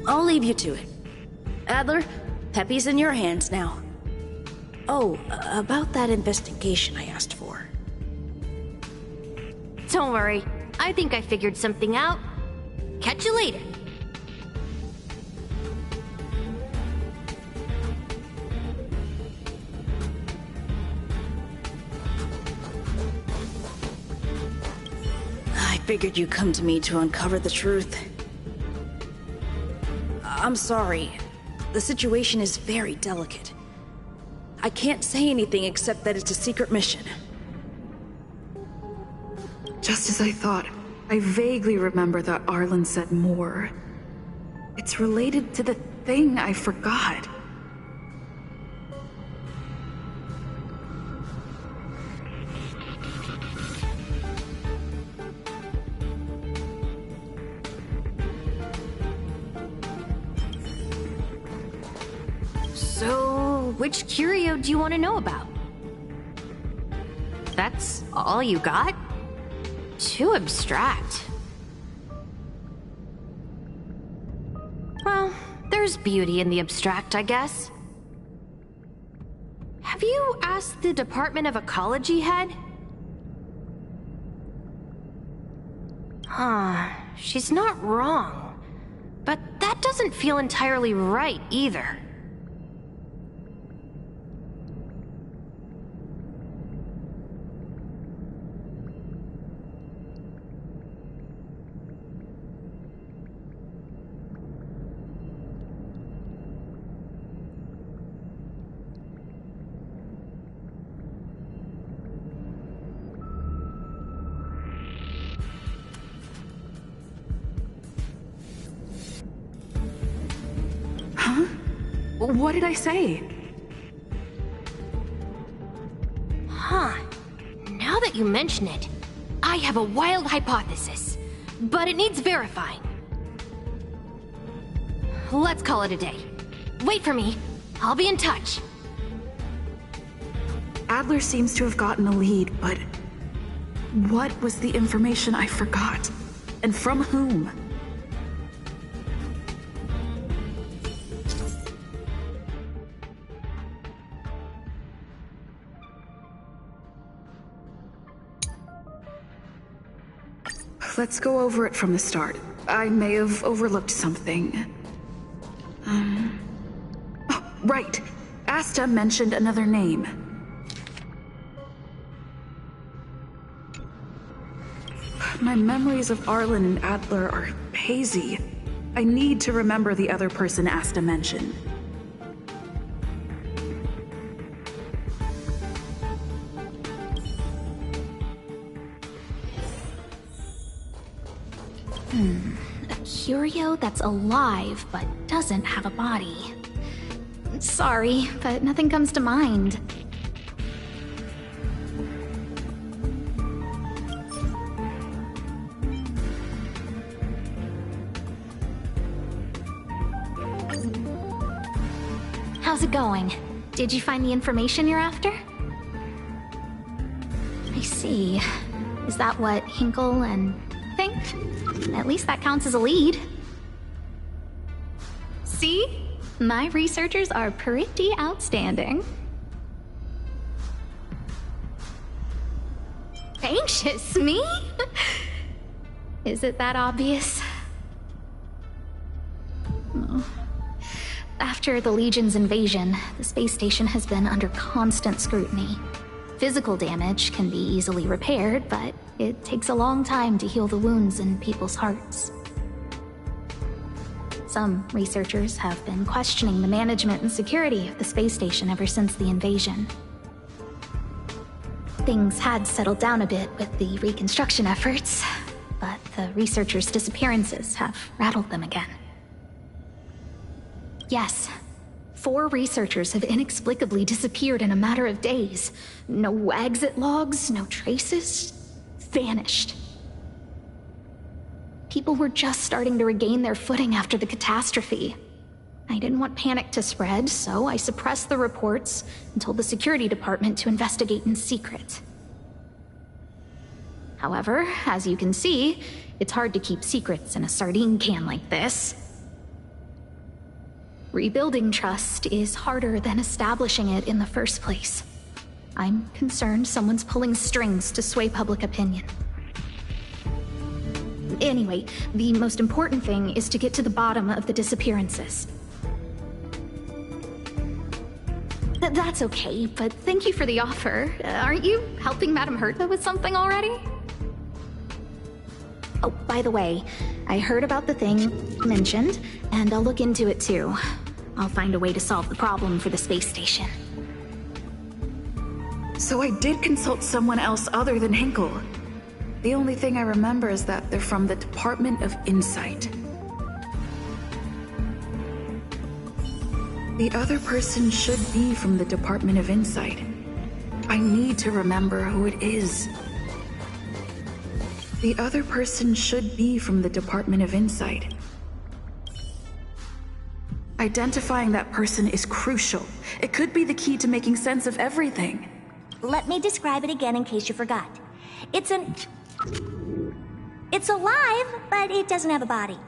I'll leave you to it. Adler, Peppy's in your hands now. Oh, about that investigation I asked for. Don't worry. I think I figured something out. Catch you later. I figured you'd come to me to uncover the truth. I'm sorry. The situation is very delicate. I can't say anything except that it's a secret mission. Just as I thought, I vaguely remember that Arlen said more. It's related to the thing I forgot. So, which curio do you want to know about? That's all you got? Too abstract. Well, there's beauty in the abstract, I guess. Have you asked the Department of Ecology head? Huh, she's not wrong. But that doesn't feel entirely right either. Huh? What did I say? Huh. Now that you mention it, I have a wild hypothesis, but it needs verifying. Let's call it a day. Wait for me. I'll be in touch. Adler seems to have gotten a lead, but what was the information I forgot? And from whom? Let's go over it from the start. I may have overlooked something. Oh, right. Asta mentioned another name. My memories of Arlen and Adler are hazy. I need to remember the other person Asta mentioned. A curio that's alive but doesn't have a body. Sorry, but nothing comes to mind. How's it going? Did you find the information you're after? I see. Is that what Hinkle and think? At least that counts as a lead. See? My researchers are pretty outstanding. Anxious, me? Is it that obvious? Oh. After the Legion's invasion, the space station has been under constant scrutiny. Physical damage can be easily repaired, but it takes a long time to heal the wounds in people's hearts. Some researchers have been questioning the management and security of the space station ever since the invasion. Things had settled down a bit with the reconstruction efforts, but the researchers' disappearances have rattled them again. Yes, 4 researchers have inexplicably disappeared in a matter of days. No exit logs, no traces. Vanished. People were just starting to regain their footing after the catastrophe. I didn't want panic to spread, so I suppressed the reports and told the security department to investigate in secret. However, as you can see, it's hard to keep secrets in a sardine can like this. Rebuilding trust is harder than establishing it in the first place. I'm concerned someone's pulling strings to sway public opinion. Anyway, the most important thing is to get to the bottom of the disappearances. That's okay, but thank you for the offer. Aren't you helping Madame Herta with something already? Oh, by the way, I heard about the thing you mentioned, and I'll look into it too. I'll find a way to solve the problem for the space station. So I did consult someone else other than Hinkle. The only thing I remember is that they're from the Department of Insight. The other person should be from the Department of Insight. I need to remember who it is. The other person should be from the Department of Insight. Identifying that person is crucial. It could be the key to making sense of everything. Let me describe it again in case you forgot. It's alive, but it doesn't have a body.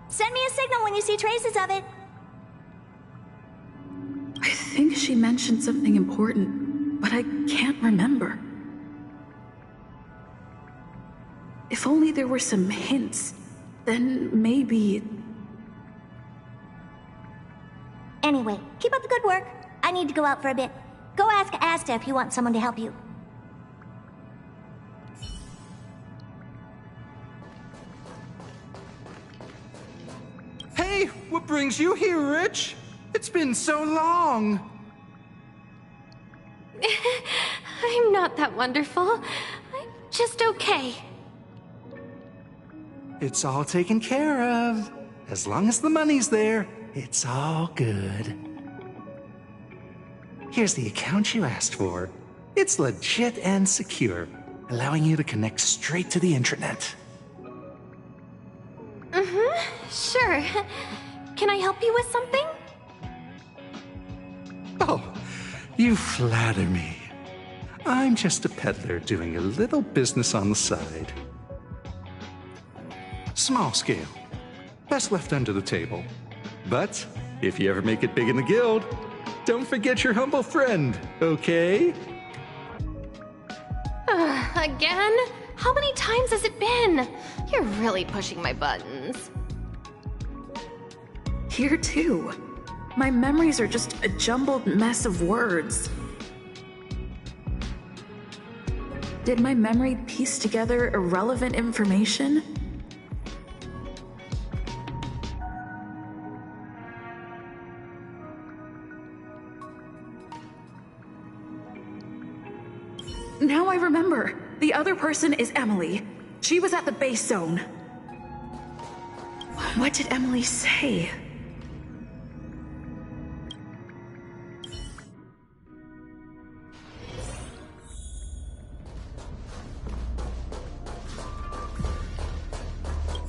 Send me a signal when you see traces of it. I think she mentioned something important, but I can't remember. If only there were some hints, then maybe... Anyway, keep up the good work. I need to go out for a bit. Go ask Asta if you want someone to help you. Hey, what brings you here, Rich? It's been so long. I'm not that wonderful. I'm just okay. It's all taken care of. As long as the money's there, it's all good. Here's the account you asked for. It's legit and secure, allowing you to connect straight to the intranet. Sure. Can I help you with something? Oh, you flatter me. I'm just a peddler doing a little business on the side. Small scale. Best left under the table. But if you ever make it big in the guild, don't forget your humble friend, okay? Again? How many times has it been? You're really pushing my buttons. Here too. My memories are just a jumbled mess of words. Did my memory piece together irrelevant information? Now I remember. The other person is Emily. She was at the base zone. What did Emily say?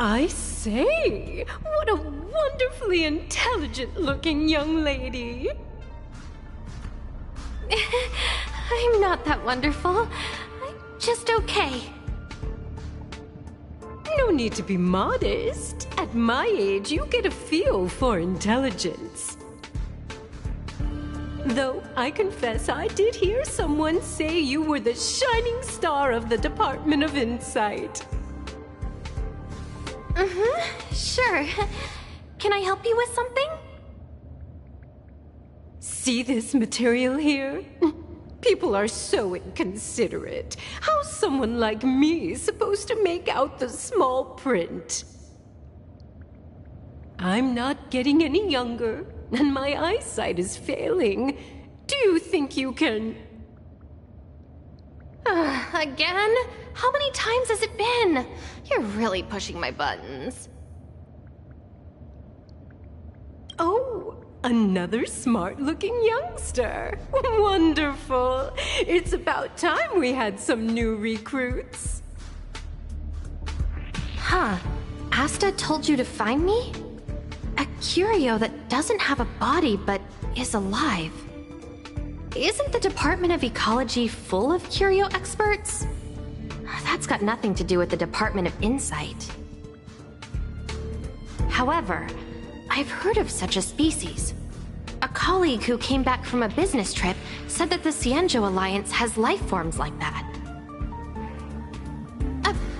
I say, what a wonderfully intelligent-looking young lady. I'm not that wonderful. I'm just okay. No need to be modest. At my age, you get a feel for intelligence. Though I confess I did hear someone say you were the shining star of the Department of Insight. Sure. Can I help you with something? See this material here? People are so inconsiderate. How's someone like me supposed to make out the small print? I'm not getting any younger, and my eyesight is failing. Do you think you can... Again? How many times has it been? You're really pushing my buttons. Oh, another smart-looking youngster. Wonderful. It's about time we had some new recruits. Huh. Asta told you to find me? A curio that doesn't have a body but is alive. Isn't the Department of Ecology full of curio experts? That's got nothing to do with the Department of Insight. However, I've heard of such a species. A colleague who came back from a business trip said that the Cianjo Alliance has life forms like that.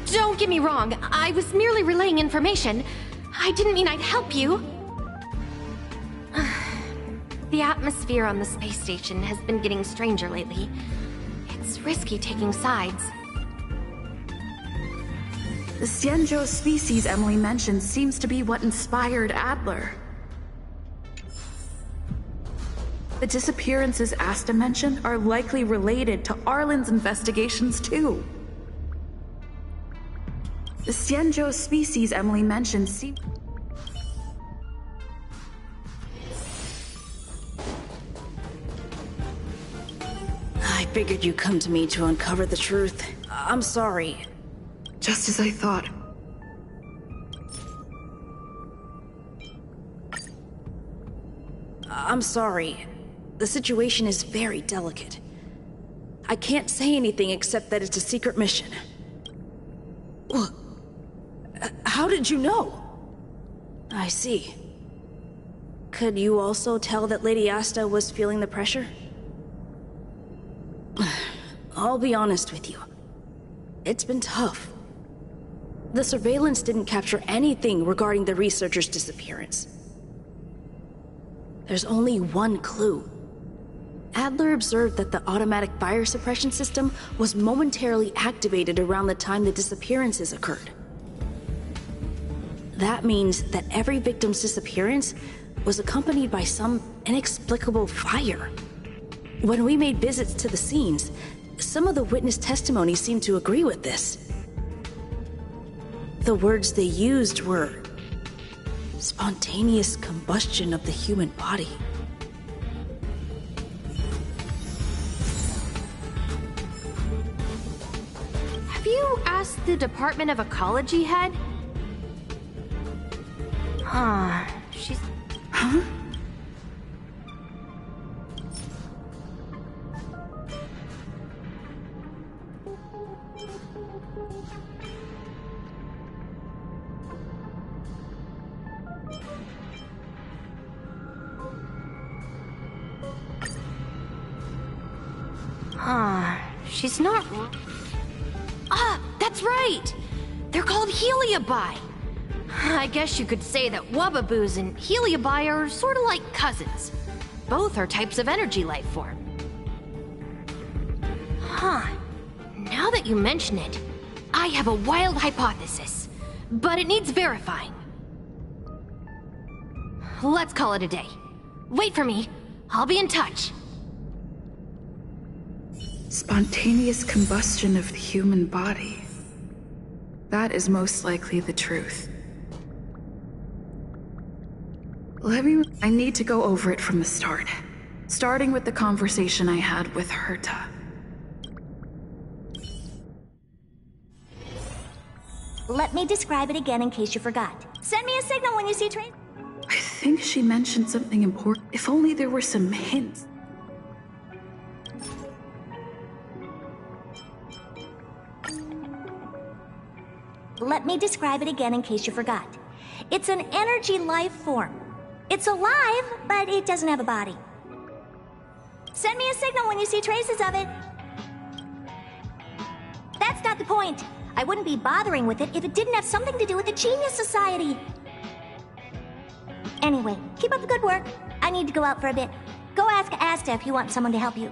Don't get me wrong, I was merely relaying information. I didn't mean I'd help you. The atmosphere on the space station has been getting stranger lately. It's risky taking sides. The Cianjo species Emily mentioned seems to be what inspired Adler. The disappearances Asta mentioned are likely related to Arlen's investigations too. The Cianjo species Emily mentioned seem... I figured you'd come to me to uncover the truth. I'm sorry. Just as I thought. I'm sorry. The situation is very delicate. I can't say anything except that it's a secret mission. How did you know? I see. Could you also tell that Lady Asta was feeling the pressure? I'll be honest with you. It's been tough. The surveillance didn't capture anything regarding the researcher's disappearance. There's only one clue. Adler observed that the automatic fire suppression system was momentarily activated around the time the disappearances occurred. That means that every victim's disappearance was accompanied by some inexplicable fire. When we made visits to the scenes, some of the witness testimony seemed to agree with this. The words they used were spontaneous combustion of the human body. Have you asked the Department of Ecology head? She's... Huh? She's not... Ah, that's right! They're called Heliobi. I guess you could say that Wubbaboos and Heliobi are sort of like cousins. Both are types of energy life form. Huh. Now that you mention it, I have a wild hypothesis, but it needs verifying. Let's call it a day. Wait for me. I'll be in touch. Spontaneous combustion of the human body. That is most likely the truth. I need to go over it from the start, starting with the conversation I had with Herta. Let me describe it again in case you forgot. Send me a signal when you see trace. I think she mentioned something important. If only there were some hints. Let me describe it again in case you forgot. It's an energy life form. It's alive, but it doesn't have a body. Send me a signal when you see traces of it. That's not the point. I wouldn't be bothering with it if it didn't have something to do with the Genius Society. Anyway, keep up the good work. I need to go out for a bit. Go ask Asta if you want someone to help you.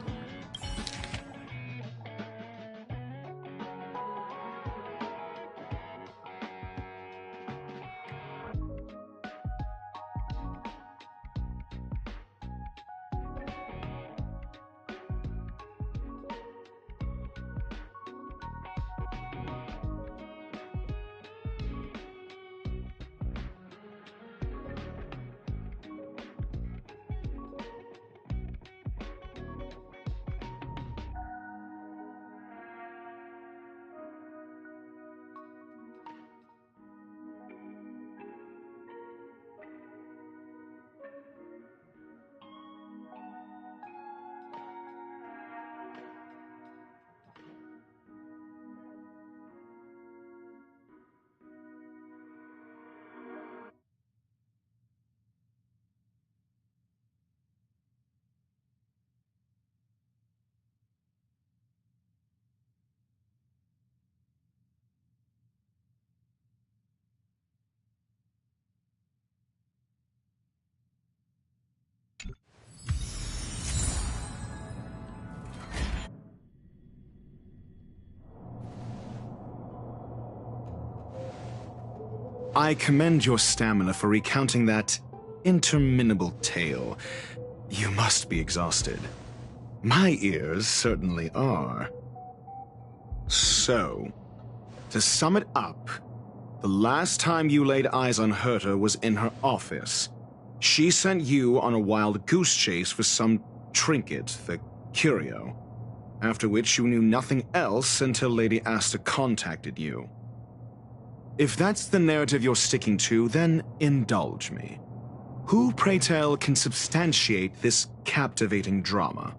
I commend your stamina for recounting that interminable tale. You must be exhausted. My ears certainly are. So, to sum it up, the last time you laid eyes on Herta was in her office. She sent you on a wild goose chase for some trinket, the curio, after which you knew nothing else until Lady Asta contacted you. If that's the narrative you're sticking to, then indulge me. Who, pray tell, can substantiate this captivating drama?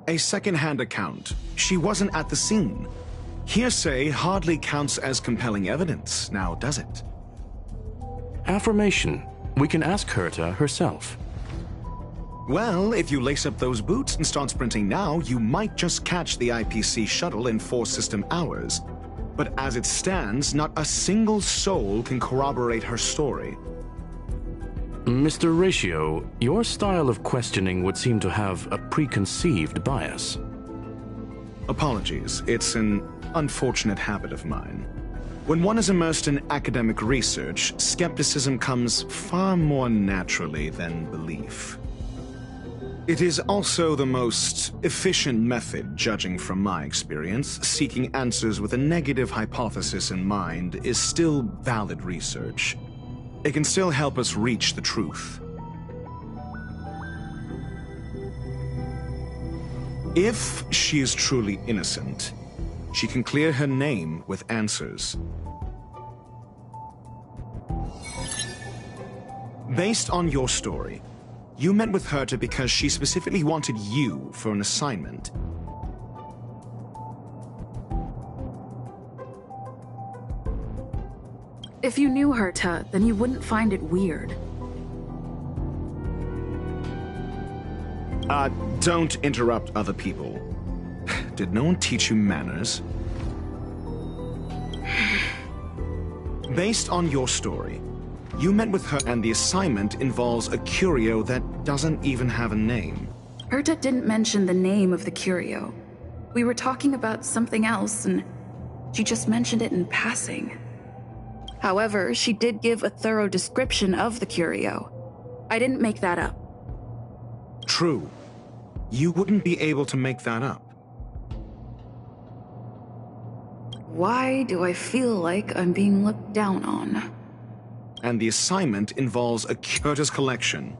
A second-hand account. She wasn't at the scene. Hearsay hardly counts as compelling evidence, now does it? Affirmation. We can ask Herta herself. Well, if you lace up those boots and start sprinting now, you might just catch the IPC shuttle in 4 system hours. But as it stands, not a single soul can corroborate her story. Mr. Ratio, your style of questioning would seem to have a preconceived bias. Apologies, it's an unfortunate habit of mine. When one is immersed in academic research, skepticism comes far more naturally than belief. It is also the most efficient method, judging from my experience. Seeking answers with a negative hypothesis in mind is still valid research. It can still help us reach the truth. If she is truly innocent, she can clear her name with answers. Based on your story, you met with Herta because she specifically wanted you for an assignment. If you knew Herta, then you wouldn't find it weird. Don't interrupt other people. Did no one teach you manners? Based on your story, you met with her and the assignment involves a curio that doesn't even have a name. Herta didn't mention the name of the curio. We were talking about something else, and she just mentioned it in passing. However, she did give a thorough description of the curio. I didn't make that up. True. You wouldn't be able to make that up. Why do I feel like I'm being looked down on? And the assignment involves a Herta's collection,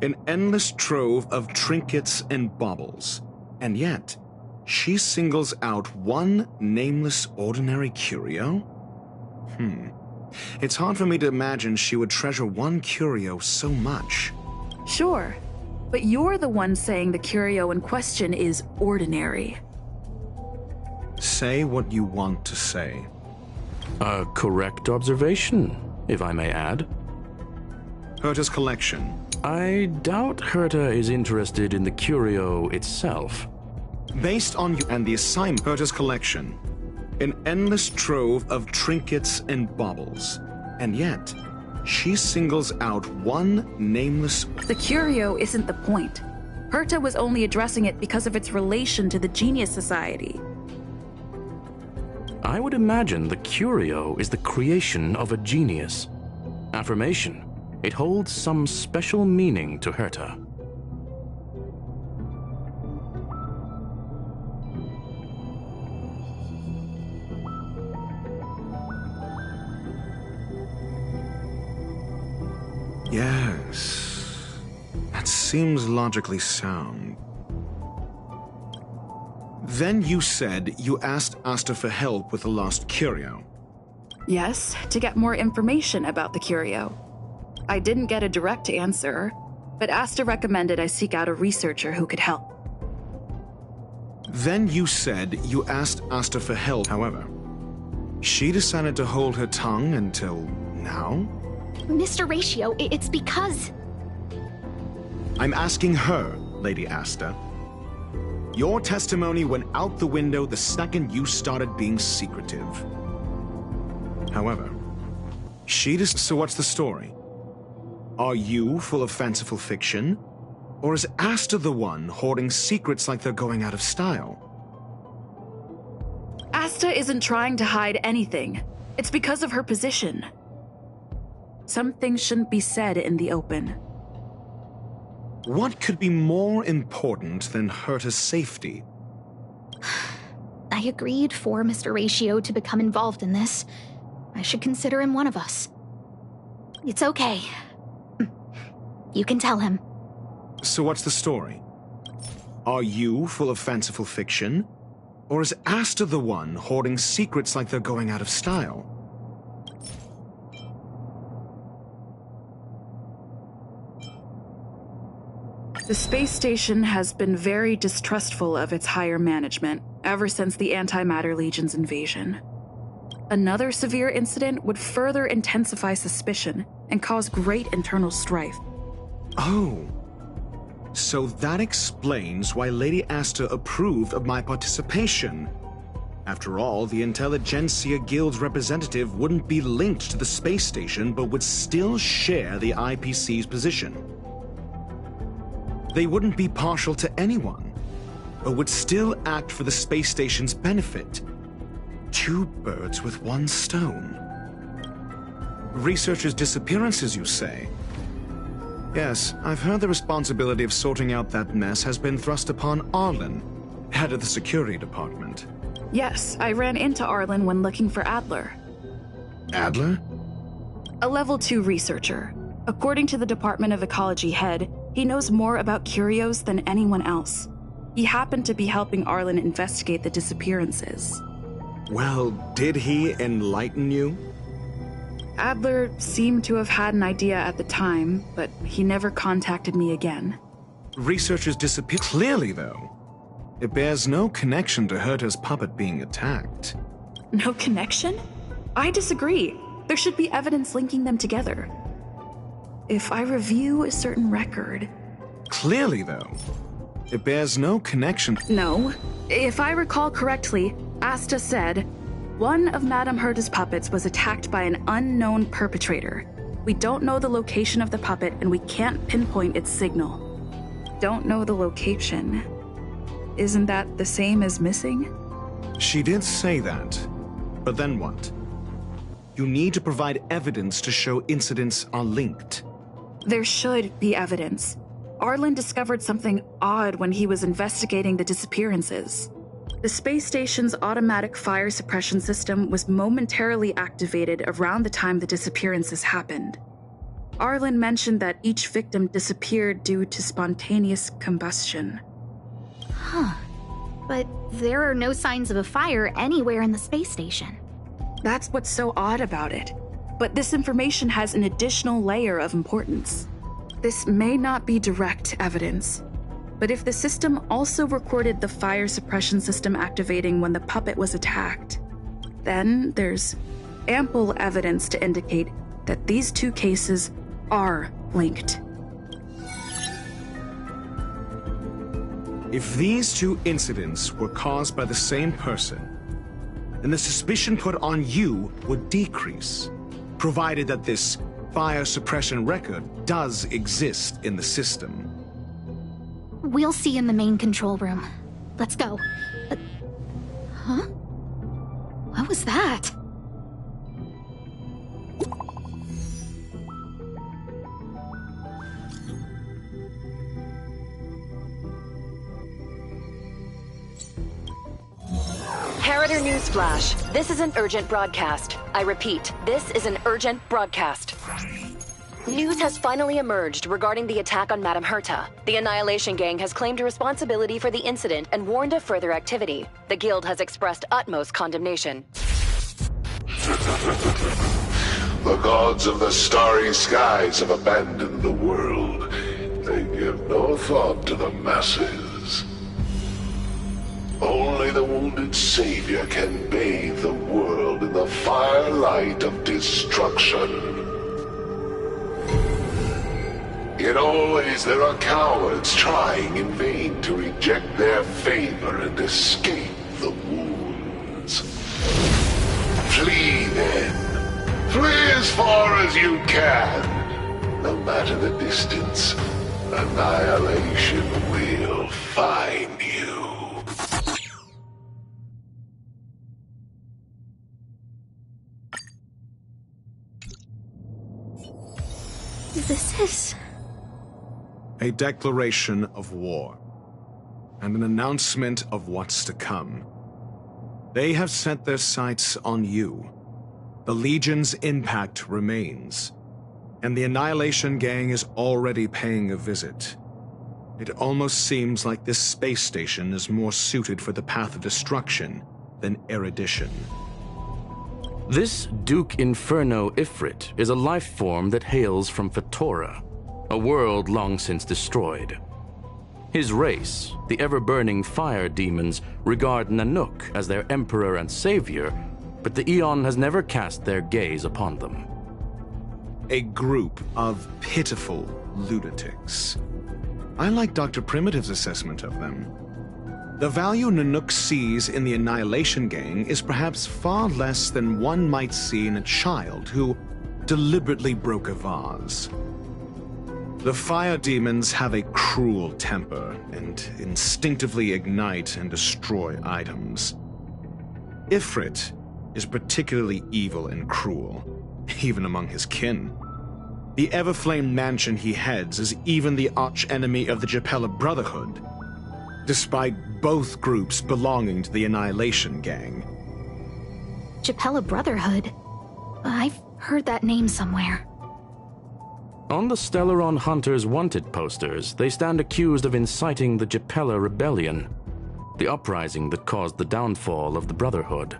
an endless trove of trinkets and baubles. And yet, she singles out one nameless ordinary curio? It's hard for me to imagine she would treasure one curio so much. Sure, but you're the one saying the curio in question is ordinary. Say what you want to say. A correct observation, if I may add. Herta's collection. I doubt Herta is interested in the curio itself. Based on you and the assignment, Herta's collection, an endless trove of trinkets and baubles. And yet, she singles out one nameless... The curio isn't the point. Herta was only addressing it because of its relation to the Genius Society. I would imagine the curio is the creation of a genius. Affirmation. It holds some special meaning to Herta. Yes. That seems logically sound. Then you said you asked Asta for help with the lost curio. Yes, to get more information about the curio. I didn't get a direct answer, but Asta recommended I seek out a researcher who could help. Then you said you asked Asta for help, however. She decided to hold her tongue until now? Mr. Ratio, it's because... I'm asking her, Lady Asta. Your testimony went out the window the second you started being secretive. However, so what's the story? Are you full of fanciful fiction? Or is Asta the one hoarding secrets like they're going out of style? Asta isn't trying to hide anything. It's because of her position. Some things shouldn't be said in the open. What could be more important than Herta's safety? I agreed for Mr. Ratio to become involved in this. I should consider him one of us. It's okay. You can tell him. So what's the story? Are you full of fanciful fiction? Or is Asta the one hoarding secrets like they're going out of style? The space station has been very distrustful of its higher management ever since the Antimatter Legion's invasion. Another severe incident would further intensify suspicion and cause great internal strife. Oh. So that explains why Lady Asta approved of my participation. After all, the Intelligentsia Guild's representative wouldn't be linked to the space station but would still share the IPC's position. They wouldn't be partial to anyone, but would still act for the space station's benefit. Two birds with one stone. Researchers' disappearances, you say? Yes, I've heard the responsibility of sorting out that mess has been thrust upon Arlen, head of the security department. Yes, I ran into Arlen when looking for Adler. Adler? A level 2 researcher. According to the Department of Ecology head, he knows more about curios than anyone else. He happened to be helping Arlen investigate the disappearances. Well, did he enlighten you? Adler seemed to have had an idea at the time, but he never contacted me again. Researchers disappeared. Clearly, though, it bears no connection to Herta's puppet being attacked. No connection? I disagree. There should be evidence linking them together. If I review a certain record... Clearly, though, It bears no connection. No. If I recall correctly, Asta said, one of Madame Herta's puppets was attacked by an unknown perpetrator. We don't know the location of the puppet, and we can't pinpoint its signal. Don't know the location. Isn't that the same as missing? She did say that. But then what? You need to provide evidence to show incidents are linked. There should be evidence. Arlen discovered something odd when he was investigating the disappearances. The space station's automatic fire suppression system was momentarily activated around the time the disappearances happened. Arlen mentioned that each victim disappeared due to spontaneous combustion. Huh. But there are no signs of a fire anywhere in the space station. That's what's so odd about it. But this information has an additional layer of importance. This may not be direct evidence, but if the system also recorded the fire suppression system activating when the puppet was attacked, then there's ample evidence to indicate that these two cases are linked. If these two incidents were caused by the same person, then the suspicion put on you would decrease, provided that this fire suppression record does exist in the system. We'll see in the main control room. Let's go. Huh? What was that? Harrider Newsflash. This is an urgent broadcast. I repeat, this is an urgent broadcast. News has finally emerged regarding the attack on Madame Herta. The Annihilation Gang has claimed responsibility for the incident and warned of further activity. The Guild has expressed utmost condemnation. The gods of the starry skies have abandoned the world. They give no thought to the masses. Only the wounded savior can bathe the world in the firelight of destruction. Yet always there are cowards trying in vain to reject their favor and escape the wounds. Flee then. Flee as far as you can. No matter the distance, annihilation will find you. This is... A declaration of war, and an announcement of what's to come. They have set their sights on you. The Legion's impact remains, and the Annihilation Gang is already paying a visit. It almost seems like this space station is more suited for the path of destruction than erudition. This Duke Inferno Ifrit is a life form that hails from Fatora, a world long since destroyed. His race, the ever-burning fire demons, regard Nanook as their emperor and savior, but the Eon has never cast their gaze upon them. A group of pitiful lunatics. I like Dr. Primitive's assessment of them. The value Nanook sees in the Annihilation Gang is perhaps far less than one might see in a child who deliberately broke a vase. The fire demons have a cruel temper and instinctively ignite and destroy items. Ifrit is particularly evil and cruel, even among his kin. The Everflame mansion he heads is even the archenemy of the Japella Brotherhood, despite both groups belonging to the Annihilation Gang. Japella Brotherhood? I've heard that name somewhere. On the Stellaron Hunters wanted posters, they stand accused of inciting the Japella Rebellion, the uprising that caused the downfall of the Brotherhood.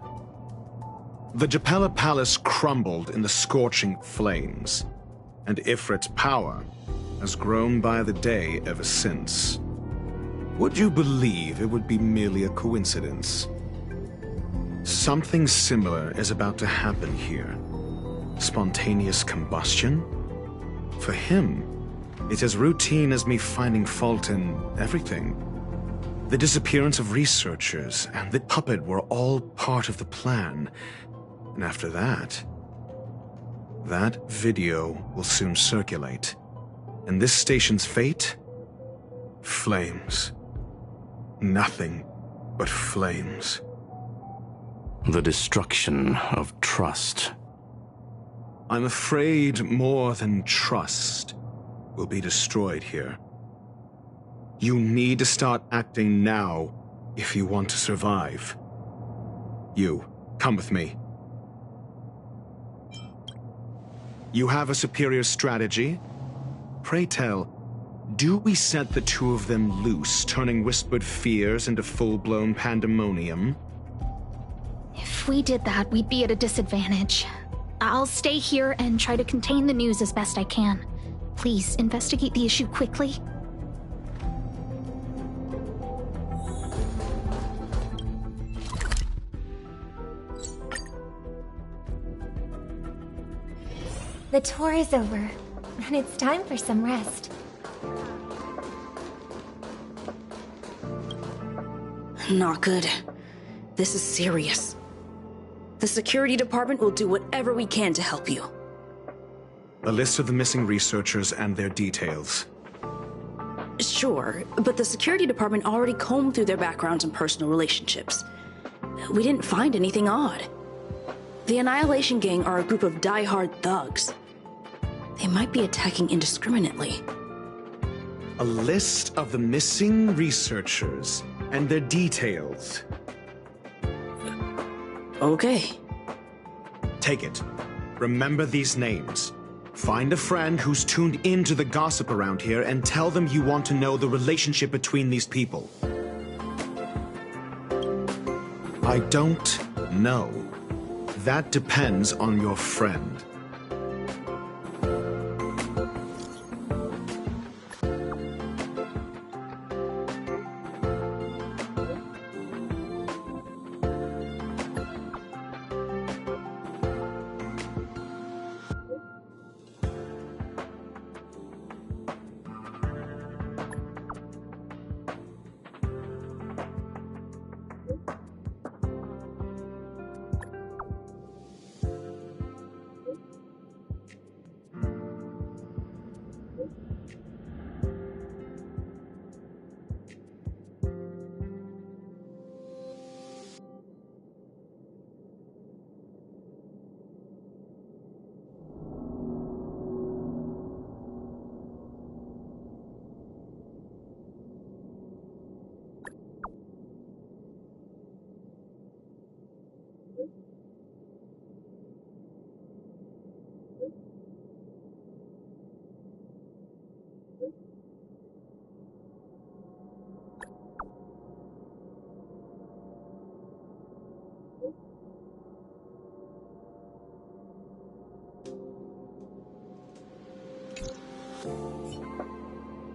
The Japella Palace crumbled in the scorching flames, and Ifrit's power has grown by the day ever since. Would you believe it would be merely a coincidence? Something similar is about to happen here. Spontaneous combustion? For him, it's as routine as me finding fault in everything. The disappearance of researchers and the puppet were all part of the plan. And after that video will soon circulate. And this station's fate? Flames. Nothing but flames. The destruction of trust. I'm afraid more than trust will be destroyed here. You need to start acting now if you want to survive. You, come with me. You have a superior strategy? Pray tell, do we set the two of them loose, turning whispered fears into full-blown pandemonium? If we did that, we'd be at a disadvantage. I'll stay here and try to contain the news as best I can. Please, investigate the issue quickly. The tour is over, and it's time for some rest. Not good. This is serious. The security department will do whatever we can to help you. A list of the missing researchers and their details. Sure, but the security department already combed through their backgrounds and personal relationships. We didn't find anything odd. The Annihilation Gang are a group of die-hard thugs. They might be attacking indiscriminately. A list of the missing researchers and their details. Okay. Take it. Remember these names. Find a friend who's tuned into the gossip around here and tell them you want to know the relationship between these people. I don't know. That depends on your friend.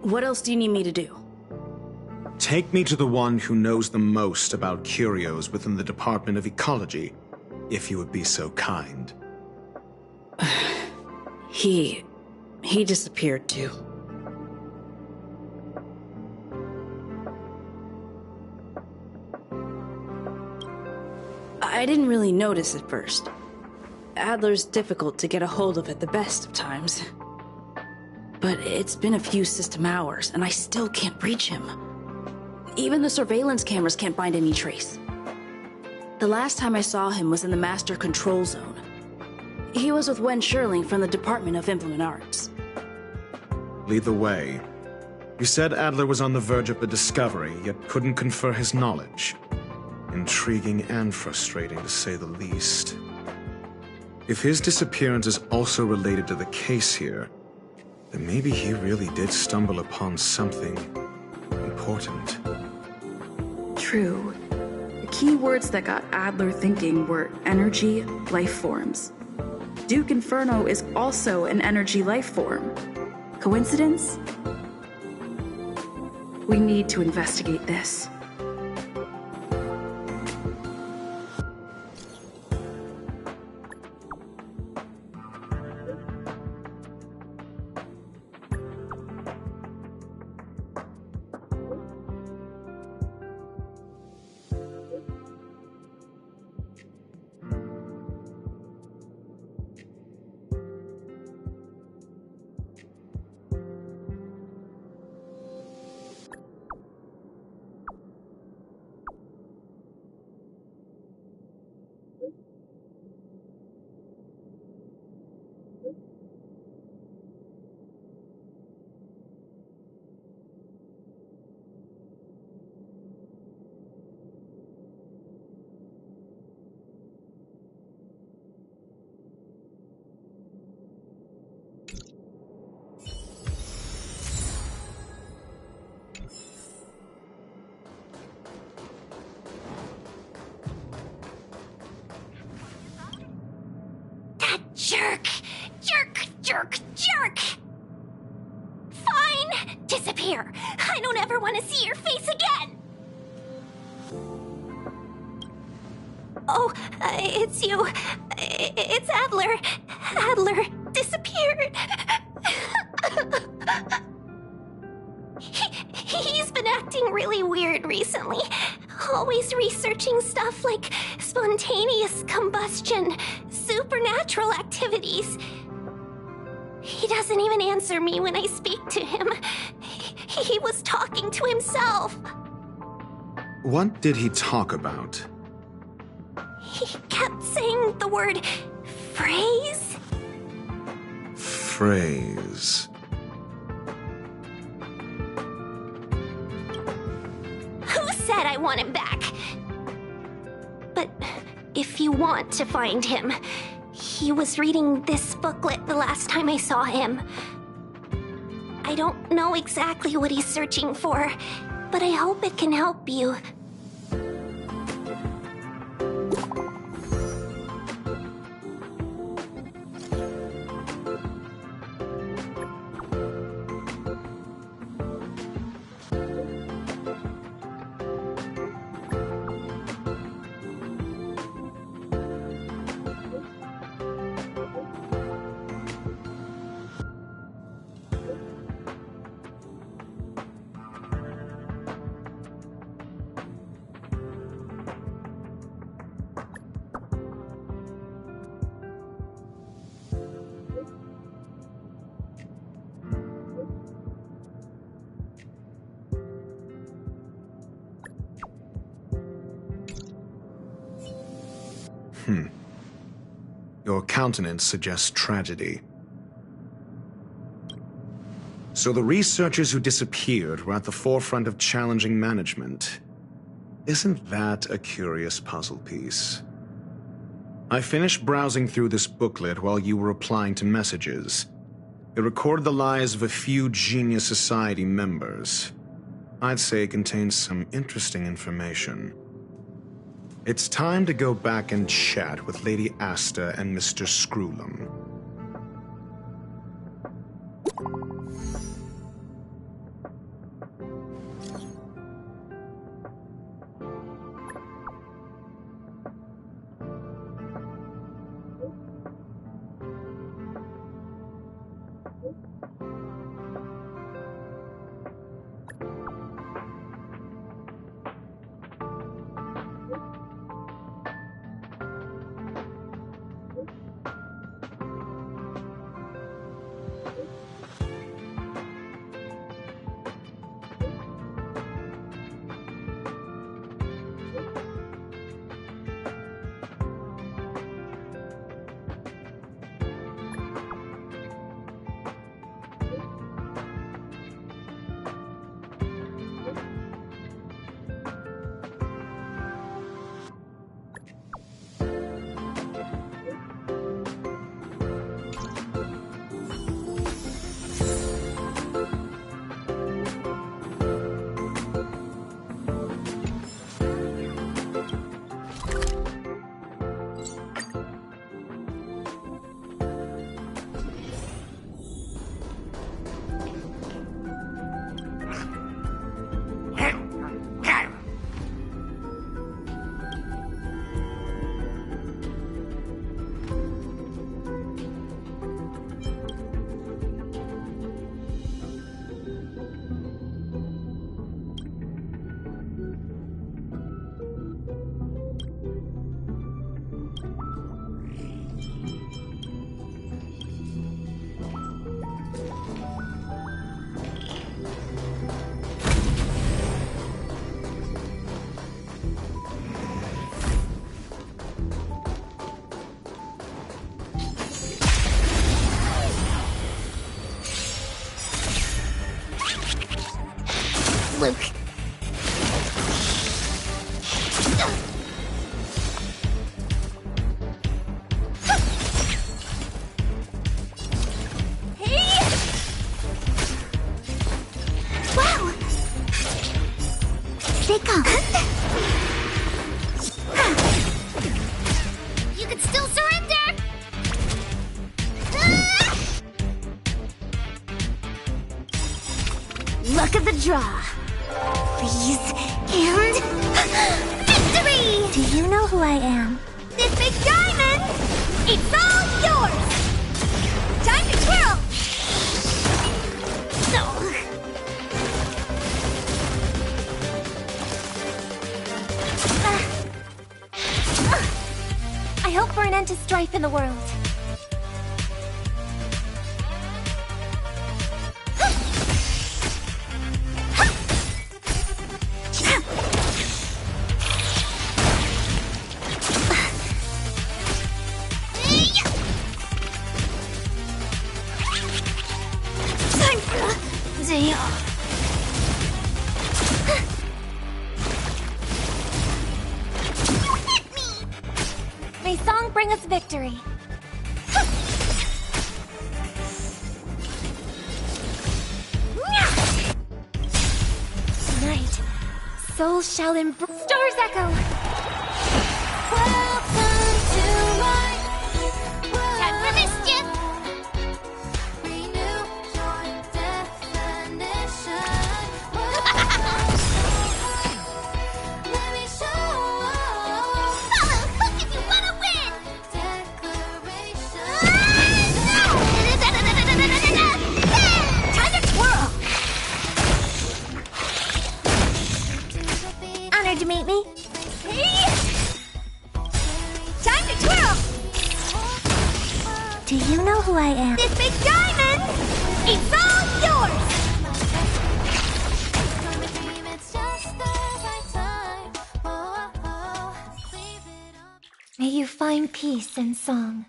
What else do you need me to do? Take me to the one who knows the most about curios within the Department of Ecology, if you would be so kind. He disappeared too. I didn't really notice at first. Adler's difficult to get a hold of at the best of times. But it's been a few system hours, and I still can't reach him. Even the surveillance cameras can't find any trace. The last time I saw him was in the Master Control Zone. He was with Wen Sherling from the Department of Implement Arts. Lead the way. You said Adler was on the verge of a discovery, yet couldn't confer his knowledge. Intriguing and frustrating, to say the least. If his disappearance is also related to the case here, then maybe he really did stumble upon something important. True. The key words that got Adler thinking were energy, life forms. Duke Inferno is also an energy life form. Coincidence? We need to investigate this. Jerk! Jerk! Jerk! Jerk! Fine! Disappear! I don't ever want to see your face again! Oh, it's you. It's Adler. Adler disappeared. He's been acting really weird recently. Always researching stuff like spontaneous combustion, supernatural activities. He doesn't even answer me when I speak to him. He was talking to himself. What did he talk about? He kept saying the word phrase. Phrase. Who said I want him back? But if you want to find him, he was reading this booklet the last time I saw him. I don't know exactly what he's searching for, but I hope it can help you. Your countenance suggests tragedy. So the researchers who disappeared were at the forefront of challenging management. Isn't that a curious puzzle piece? I finished browsing through this booklet while you were replying to messages. It recorded the lives of a few Genius Society members. I'd say it contains some interesting information. It's time to go back and chat with Lady Asta and Mr. Screwlum. Luke. Hey! Wow! They come. You can still surrender! draw. Please, and... victory! Do you know who I am? This big diamond! It's all yours! Time to twirl! I hope for an end to strife in the world. Time for a day off. May song bring us victory. Tonight, souls shall embrace. Stars echo. Welcome to my world. Time for mischief! Renew your definition. Let me show. Follow Hook if you wanna win! Time to twirl! Honored to meet me. Time to twirl! Do you know who I am? This big diamond! It's all yours! May you find peace in song.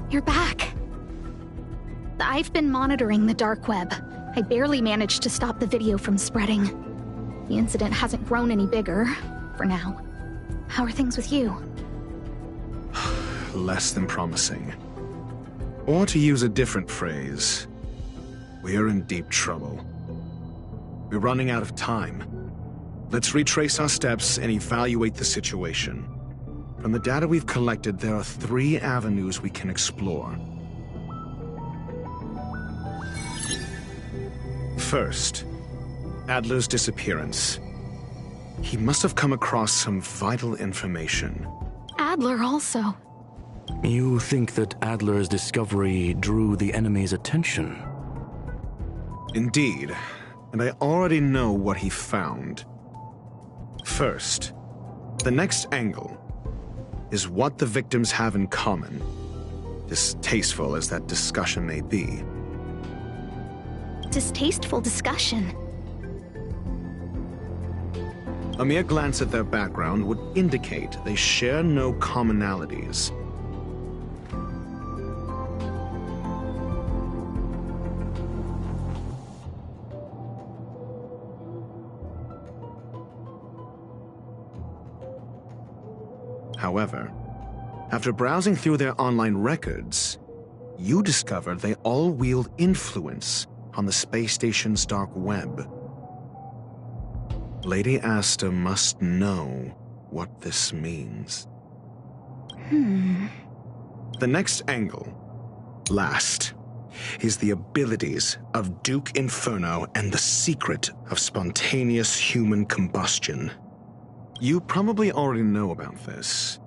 You're back. I've been monitoring the dark web. I barely managed to stop the video from spreading. The incident hasn't grown any bigger, for now. How are things with you? Less than promising. Or to use a different phrase, we're in deep trouble. We're running out of time. Let's retrace our steps and evaluate the situation. From the data we've collected, there are 3 avenues we can explore. First, Adler's disappearance. He must have come across some vital information. Adler also. You think that Adler's discovery drew the enemy's attention? Indeed, and I already know what he found. First, the next angle is what the victims have in common, distasteful as that discussion may be. Distasteful discussion. A mere glance at their background would indicate they share no commonalities. However, after browsing through their online records, you discovered they all wield influence on the space station's dark web. Lady Asta must know what this means. The next angle, last, is the abilities of Duke Inferno and the secret of spontaneous human combustion. You probably already know about this.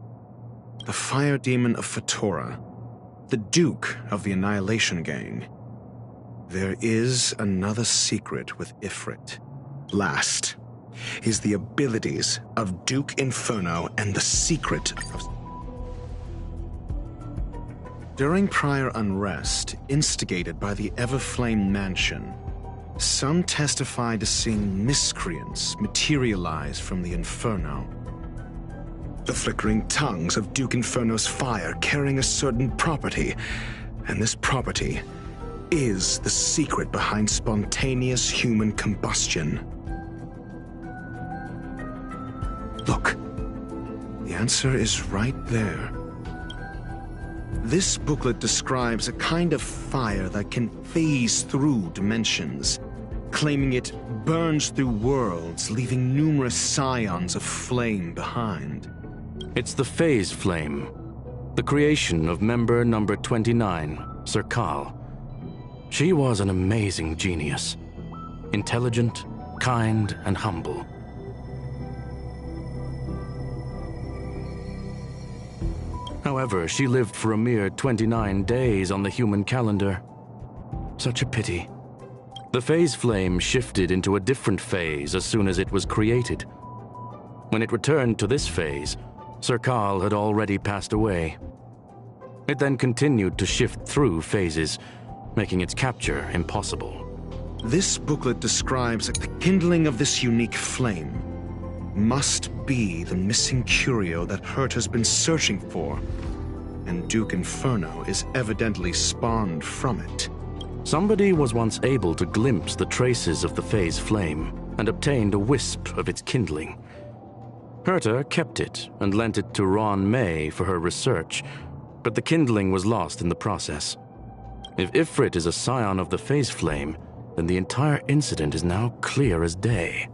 The Fire Demon of Fatora, the Duke of the Annihilation Gang. There is another secret with Ifrit. Last is the abilities of Duke Inferno and the secret of... During prior unrest, instigated by the Everflame Mansion, some testified to seeing miscreants materialize from the Inferno. The flickering tongues of Duke Inferno's fire carrying a certain property, and this property is the secret behind spontaneous human combustion. Look, answer is right there. This booklet describes a kind of fire that can phase through dimensions, claiming it burns through worlds, leaving numerous scions of flame behind. It's the Phase Flame, the creation of member number 29, Serkal. She was an amazing genius, intelligent, kind, and humble. However, she lived for a mere 29 days on the human calendar. Such a pity. The Phase Flame shifted into a different phase as soon as it was created. When it returned to this phase, Serkal had already passed away. It then continued to shift through phases, making its capture impossible. This booklet describes that the kindling of this unique flame must be the missing curio that Hurt has been searching for, and Duke Inferno is evidently spawned from it. Somebody was once able to glimpse the traces of the Phase Flame and obtained a wisp of its kindling. Herta kept it and lent it to Ron May for her research, but the kindling was lost in the process. If Ifrit is a scion of the Phase Flame, then the entire incident is now clear as day.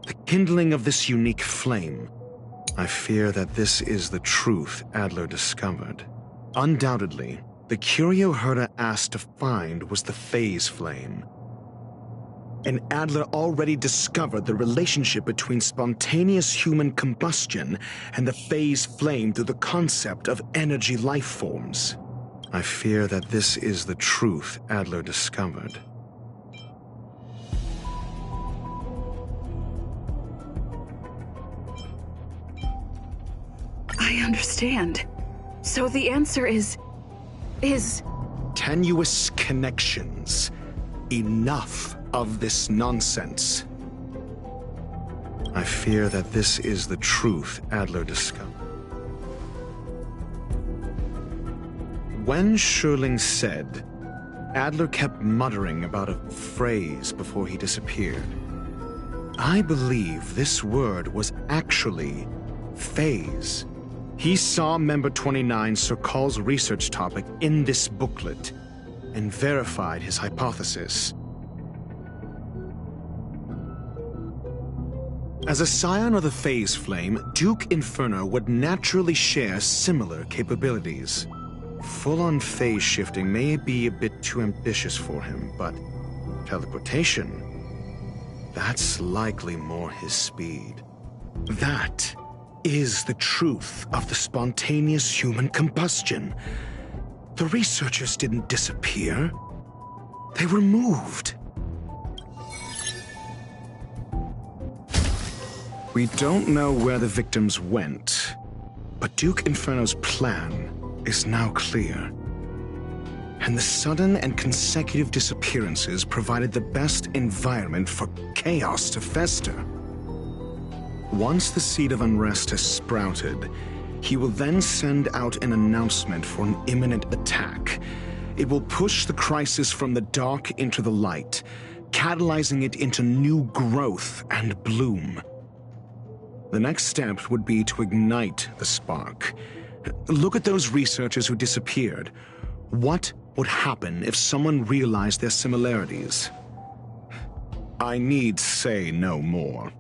The kindling of this unique flame. I fear that this is the truth Adler discovered. Undoubtedly, the curio Herta asked to find was the Phase Flame. And Adler already discovered the relationship between spontaneous human combustion and the Phase Flame through the concept of energy life forms. I fear that this is the truth Adler discovered. I understand. So the answer is... Tenuous connections. Enough of this nonsense. I fear that this is the truth Adler discovered. When Schurling said, Adler kept muttering about a phrase before he disappeared. I believe this word was actually phase. He saw member 29 Serkal's research topic in this booklet and verified his hypothesis. As a scion of the Phase Flame, Duke Inferno would naturally share similar capabilities. Full-on phase shifting may be a bit too ambitious for him, but teleportation, that's likely more his speed. That is the truth of the spontaneous human combustion. The researchers didn't disappear. They were moved. We don't know where the victims went, but Duke Inferno's plan is now clear. And the sudden and consecutive disappearances provided the best environment for chaos to fester. Once the seed of unrest has sprouted, he will then send out an announcement for an imminent attack. It will push the crisis from the dark into the light, catalyzing it into new growth and bloom. The next step would be to ignite the spark. Look at those researchers who disappeared. What would happen if someone realized their similarities? I need say no more.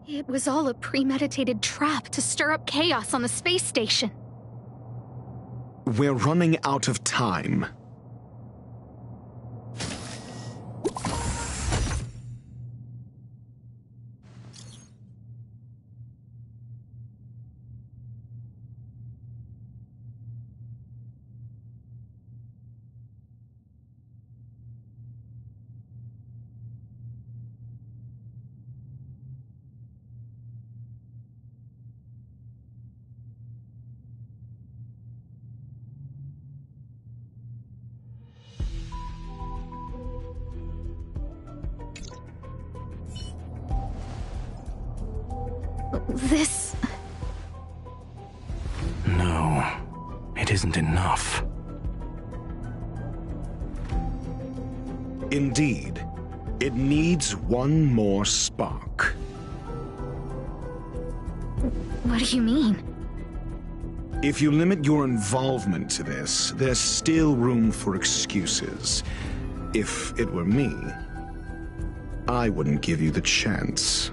It was all a premeditated trap to stir up chaos on the space station. We're running out of time. This... No, it isn't enough. Indeed, it needs one more spark. What do you mean? If you limit your involvement to this, there's still room for excuses. If it were me, I wouldn't give you the chance.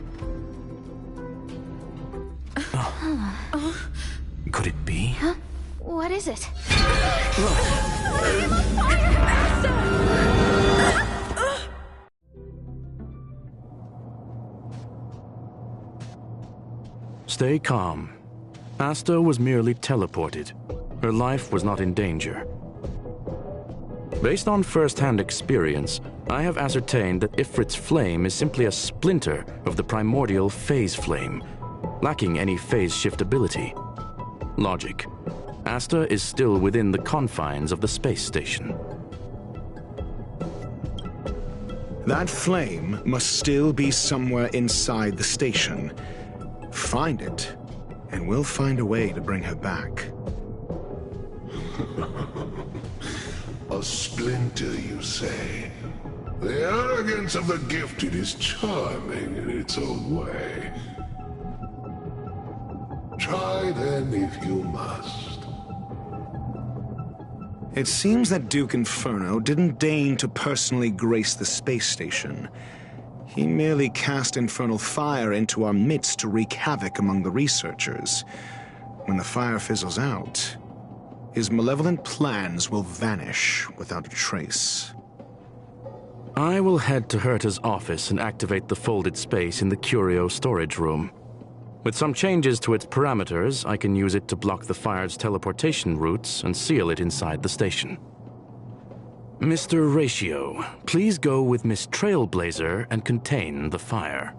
Could it be? Huh? What is it? Stay calm. Asta was merely teleported. Her life was not in danger. Based on first-hand experience, I have ascertained that Ifrit's flame is simply a splinter of the primordial phase flame, lacking any phase shift ability. Logic. Asta is still within the confines of the space station. That flame must still be somewhere inside the station. Find it, and we'll find a way to bring her back. A splinter, you say? The arrogance of the gifted is charming in its own way. Try then if you must. It seems that Duke Inferno didn't deign to personally grace the space station. He merely cast infernal fire into our midst to wreak havoc among the researchers. When the fire fizzles out, his malevolent plans will vanish without a trace. I will head to Herta's office and activate the folded space in the curio storage room. With some changes to its parameters, I can use it to block the fire's teleportation routes and seal it inside the station. Mr. Ratio, please go with Miss Trailblazer and contain the fire.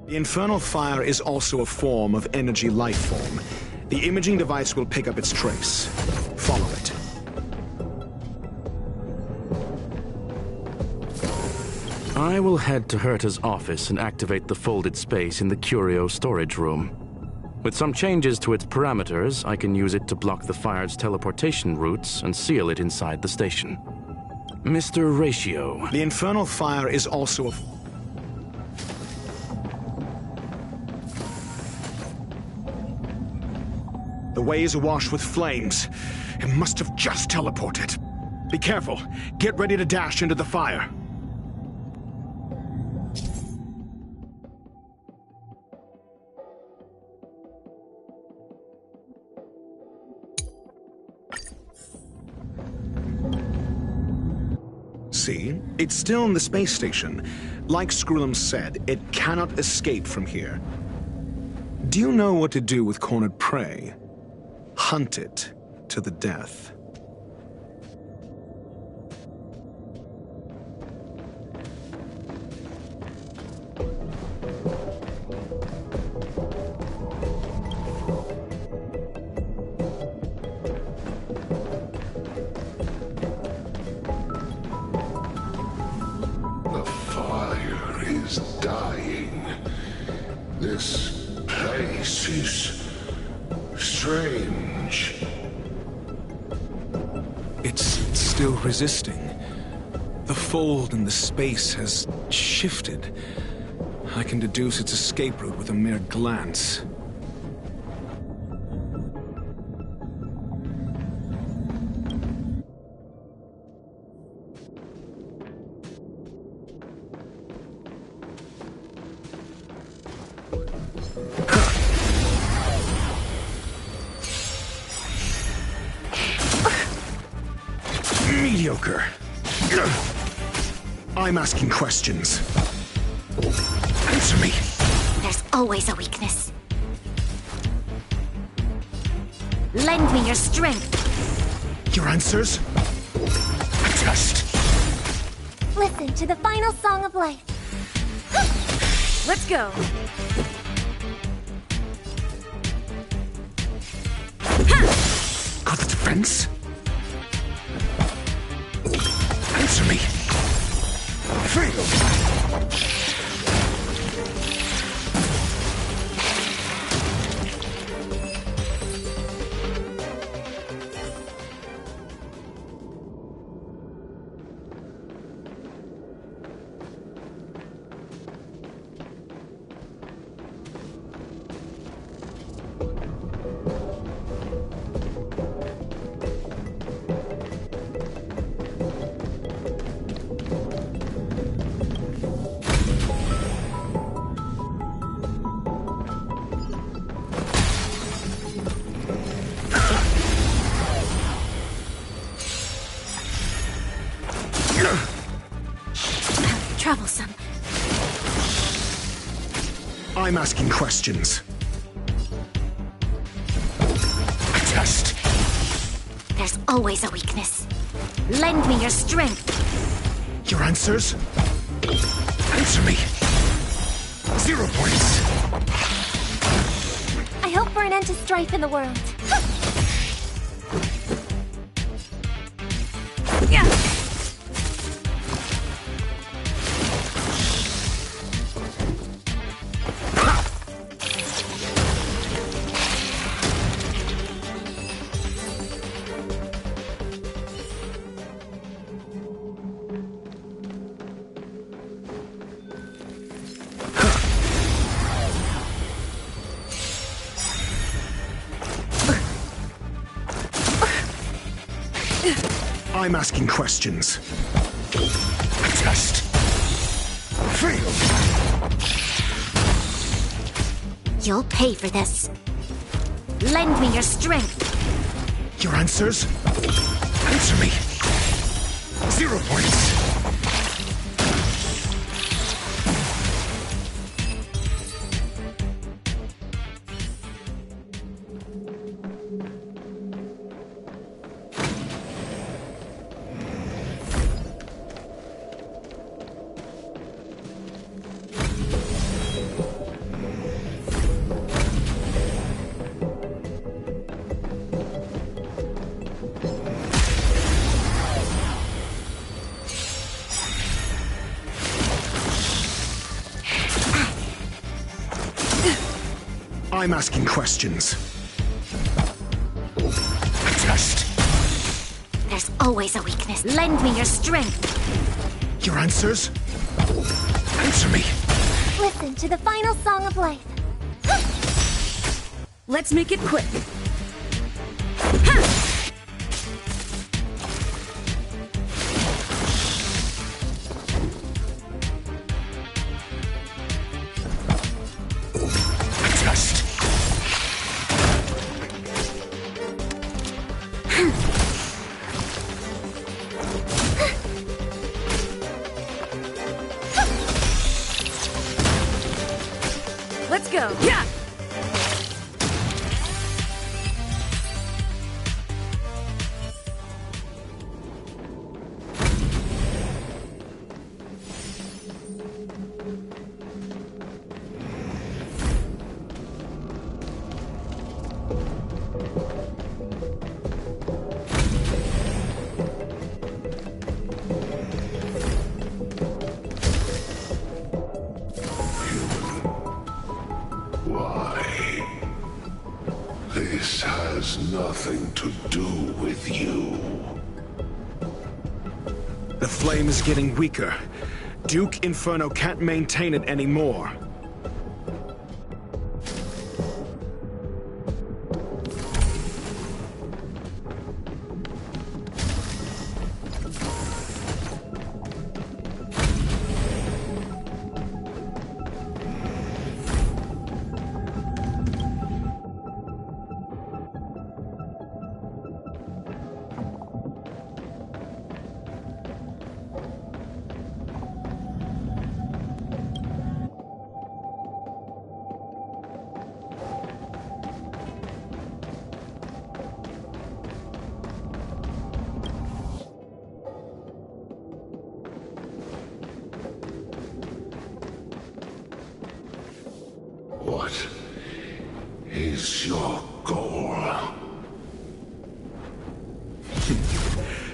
The infernal fire is also a form of energy life form. The imaging device will pick up its trace. Follow it. I will head to Herta's office and activate the folded space in the curio storage room. With some changes to its parameters, I can use it to block the fire's teleportation routes and seal it inside the station. Mr. Ratio. The infernal fire is also a... The way is awash with flames. It must have just teleported. Be careful. Get ready to dash into the fire. See? It's still in the space station. Like Skrullum said, it cannot escape from here. Do you know what to do with cornered prey? Hunt it to the death. The fire is dying. This place is strange. It's still resisting. The fold in the space has shifted. I can deduce its escape route with a mere glance. Mediocre. I'm asking questions. Answer me. There's always a weakness. Lend me your strength. Your answers? A test. Listen to the final song of life. Let's go. defense? Answer me. Failed. Troublesome. I'm asking questions. Just. There's always a weakness. Lend me your strength. Your answers? Answer me. 0 points. I hope for an end to strife in the world. I'm asking questions. Just. Failed. You'll pay for this. Lend me your strength. Your answers? Answer me. 0 points. I'm asking questions. Just. There's always a weakness. Lend me your strength. Your answers? Answer me. Listen to the final song of life. Let's make it quick. Just. Let's go. Yeah. This has nothing to do with you. The flame is getting weaker. Duke Inferno can't maintain it anymore.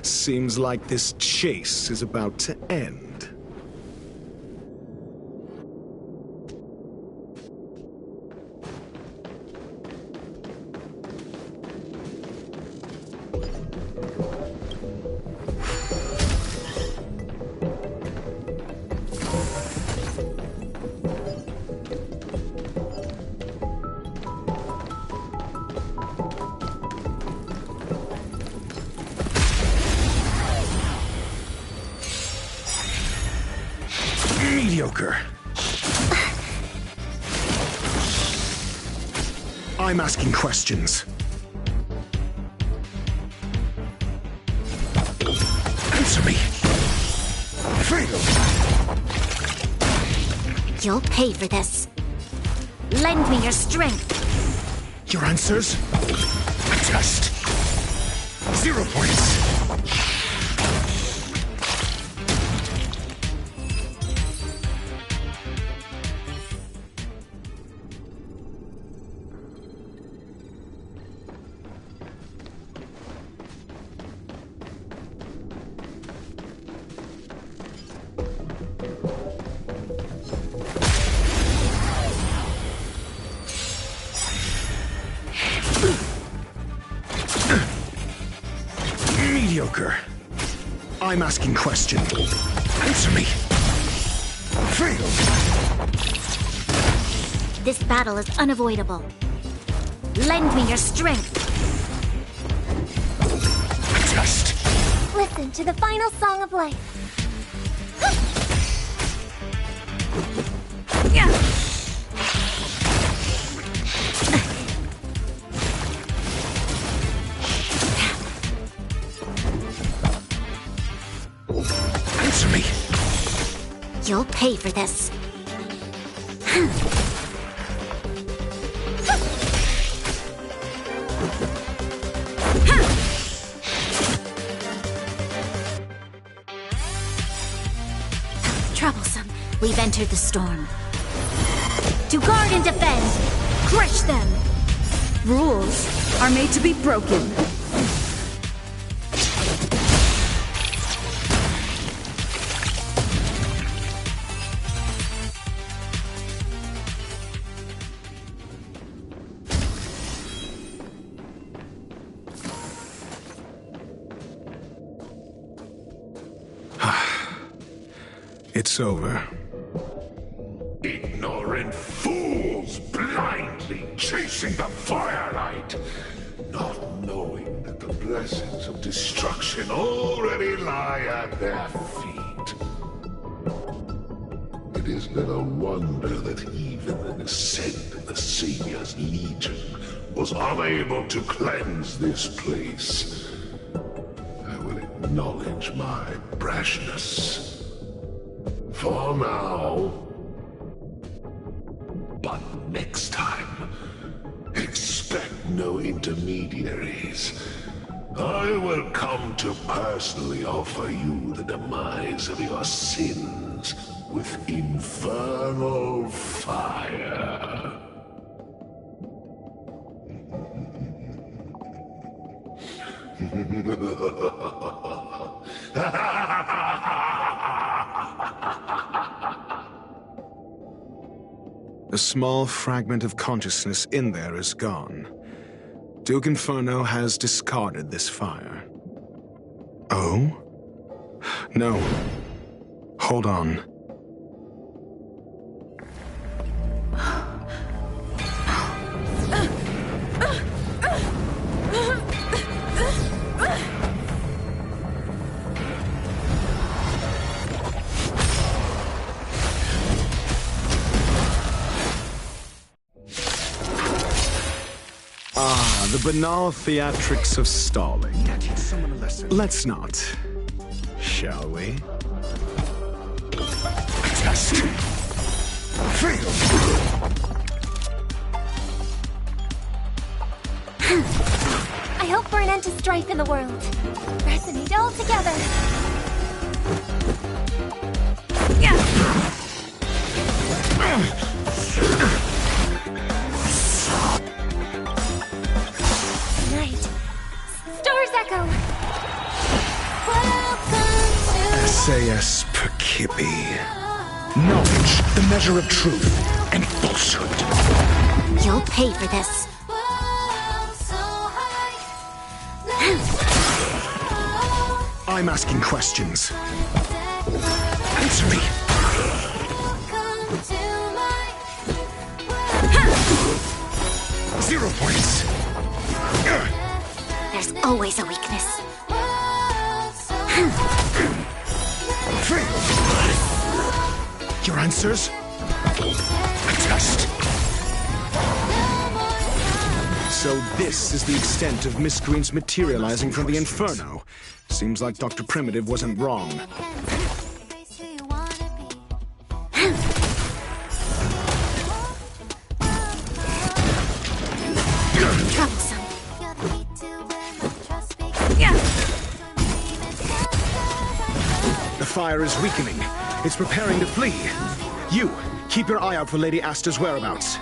Seems like this chase is about to end. Mediocre. I'm asking questions. Answer me. Fail. You'll pay for this. Lend me your strength. Your answers? A test. 0 points. Mediocre. I'm asking questions. Answer me. Fail. This battle is unavoidable. Lend me your strength. A test. Listen to the final song of life. Answer me. You'll pay for this. Troublesome. We've entered the storm. To guard and defend! Crush them! Rules are made to be broken. It's over. Ignorant fools blindly chasing the firelight, not knowing that the blessings of destruction already lie at their feet. It is little wonder that even an ascent of the Savior's Legion was unable to cleanse this place. I will acknowledge my brashness. For now. But next time, expect no intermediaries. I will come to personally offer you the demise of your sins with infernal fire. A small fragment of consciousness in there is gone. Duke Inferno has discarded this fire. Oh? No. Hold on. The banal theatrics of stalling. Let's not, shall we? Test. Fail. I hope for an end to strife in the world. Resonate all together. Night. Stars echo. SAS Percipi. Knowledge, the measure of truth and falsehood. You'll pay for this. I'm asking questions. Answer me. 0 points. There's always a weakness. Your answers? A test. So this is the extent of Miss Green's materializing from the Inferno. Seems like Dr. Primitive wasn't wrong. Troublesome. The fire is weakening. It's preparing to flee. You, keep your eye out for Lady Asta's whereabouts.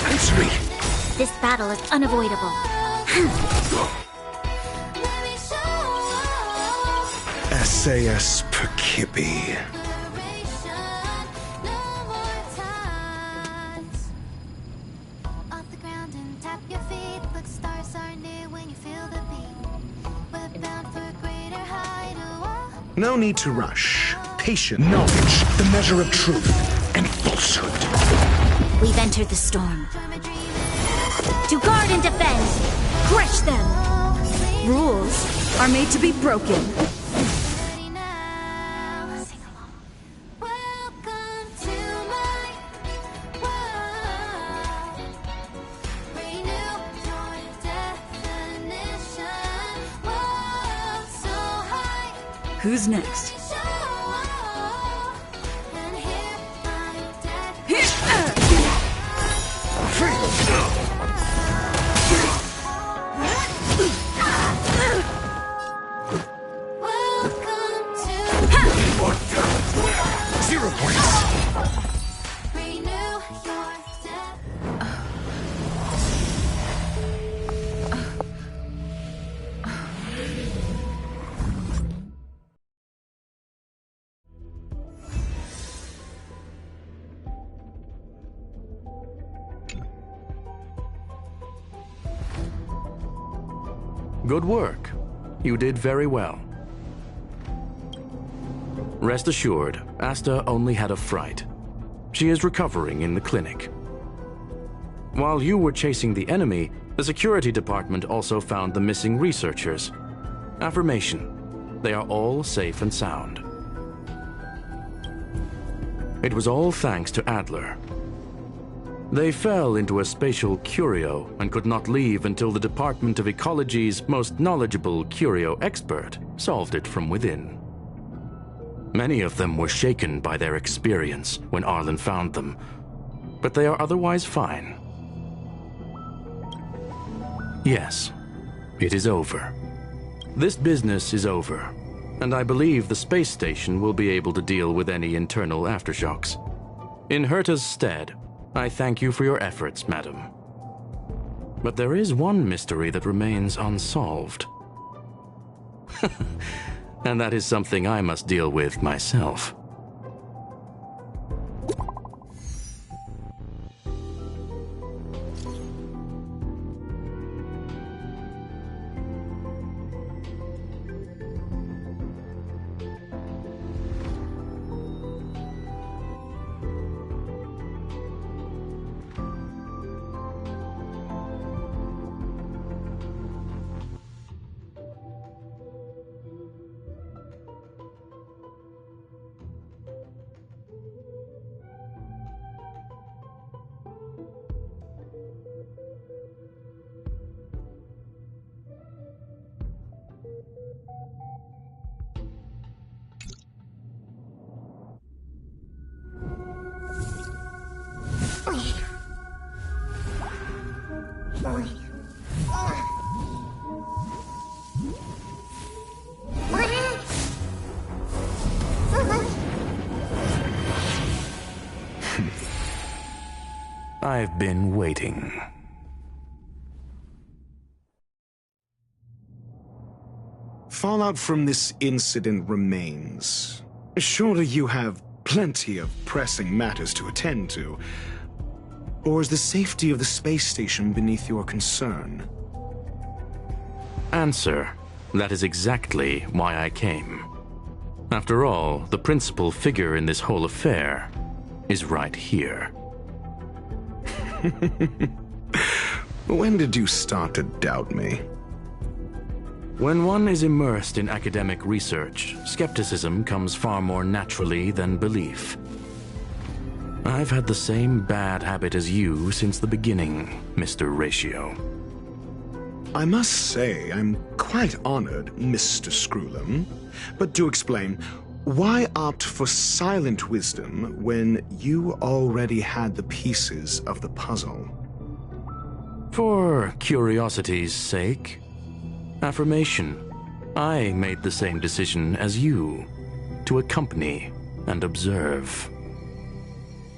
Answer me. This battle is unavoidable. SAS Percipi. No need to rush. Patient knowledge, the measure of truth and falsehood. We've entered the storm. To guard and defend! Crush them! Rules are made to be broken. Who's next? Good work. You did very well. Rest assured, Asta only had a fright. She is recovering in the clinic. While you were chasing the enemy, the security department also found the missing researchers. Affirmation: they are all safe and sound. It was all thanks to Adler. They fell into a spatial curio and could not leave until the Department of Ecology's most knowledgeable curio expert solved it from within. Many of them were shaken by their experience when Arlen found them, but they are otherwise fine. Yes, it is over. This business is over, and I believe the space station will be able to deal with any internal aftershocks. In Herta's stead, I thank you for your efforts, madam. But there is one mystery that remains unsolved. And that is something I must deal with myself. I've been waiting. Fallout from this incident remains. Surely you have plenty of pressing matters to attend to. Or is the safety of the space station beneath your concern? Answer. That is exactly why I came. After all, the principal figure in this whole affair is right here. When did you start to doubt me? When one is immersed in academic research, skepticism comes far more naturally than belief. I've had the same bad habit as you since the beginning, Mr. Ratio. I must say I'm quite honored, Mr. Screwlum. But to explain, why opt for silent wisdom when you already had the pieces of the puzzle? For curiosity's sake. Affirmation. I made the same decision as you, to accompany and observe.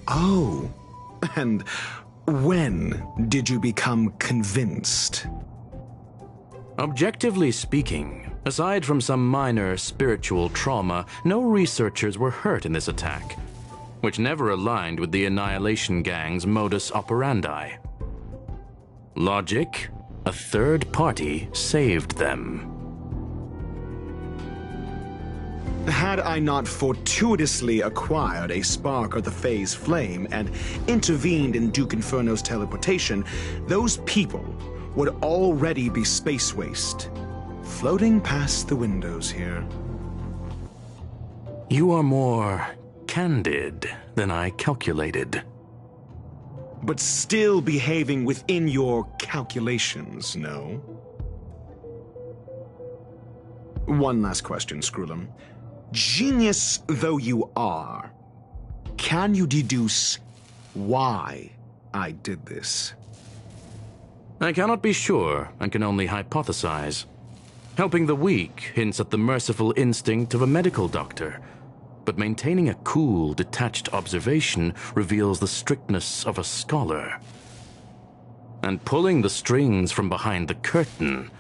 Oh, and when did you become convinced? Objectively speaking, aside from some minor spiritual trauma, no researchers were hurt in this attack, which never aligned with the Annihilation Gang's modus operandi. Logic? A third party saved them. Had I not fortuitously acquired a spark of the phase flame and intervened in Duke Inferno's teleportation, those people would already be space waste, floating past the windows here. You are more candid than I calculated. But still behaving within your calculations, no? One last question, Screwlum. Genius though you are, can you deduce why I did this? I cannot be sure and can only hypothesize. Helping the weak hints at the merciful instinct of a medical doctor, but maintaining a cool, detached observation reveals the strictness of a scholar. And pulling the strings from behind the curtain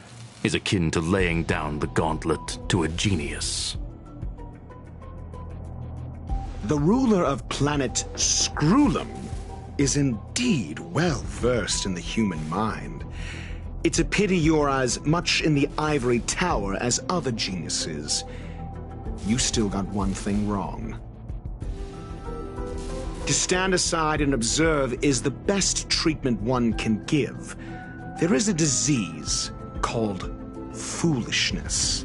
is akin to laying down the gauntlet to a genius. The ruler of planet Screwlum is indeed well versed in the human mind. It's a pity you're as much in the ivory tower as other geniuses. You still got one thing wrong. To stand aside and observe is the best treatment one can give. There is a disease called foolishness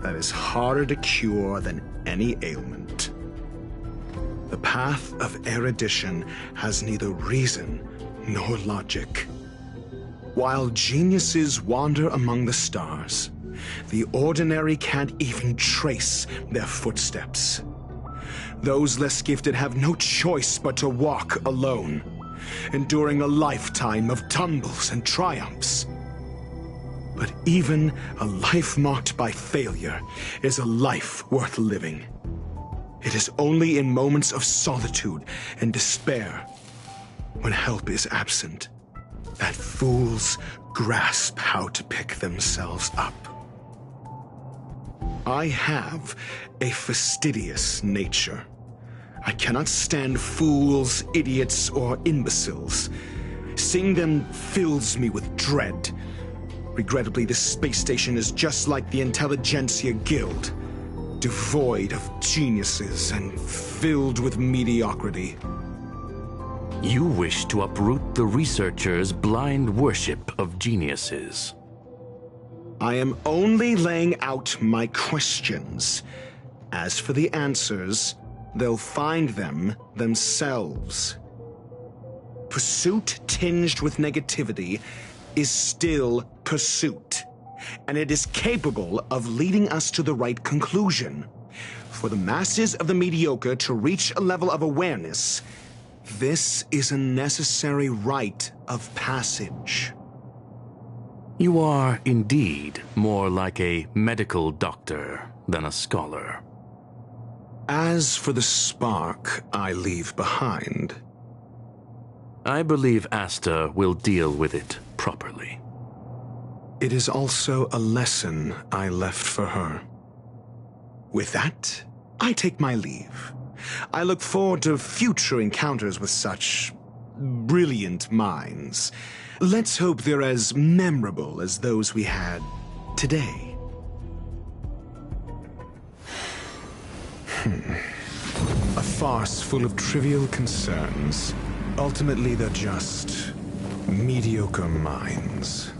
that is harder to cure than any ailment. The path of erudition has neither reason nor logic. While geniuses wander among the stars, the ordinary can't even trace their footsteps. Those less gifted have no choice but to walk alone, enduring a lifetime of tumbles and triumphs. But even a life marked by failure is a life worth living. It is only in moments of solitude and despair, when help is absent, that fools grasp how to pick themselves up. I have a fastidious nature. I cannot stand fools, idiots, or imbeciles. Seeing them fills me with dread. Regrettably, this space station is just like the Intelligentsia Guild, devoid of geniuses and filled with mediocrity. You wish to uproot the researchers' blind worship of geniuses. I am only laying out my questions. As for the answers, they'll find them themselves. Pursuit tinged with negativity is still pursuit, and it is capable of leading us to the right conclusion. For the masses of the mediocre to reach a level of awareness, this is a necessary rite of passage. You are indeed more like a medical doctor than a scholar. As for the spark I leave behind, I believe Asta will deal with it properly. It is also a lesson I left for her. With that, I take my leave. I look forward to future encounters with such brilliant minds. Let's hope they're as memorable as those we had today. A farce full of trivial concerns. Ultimately, they're just mediocre minds.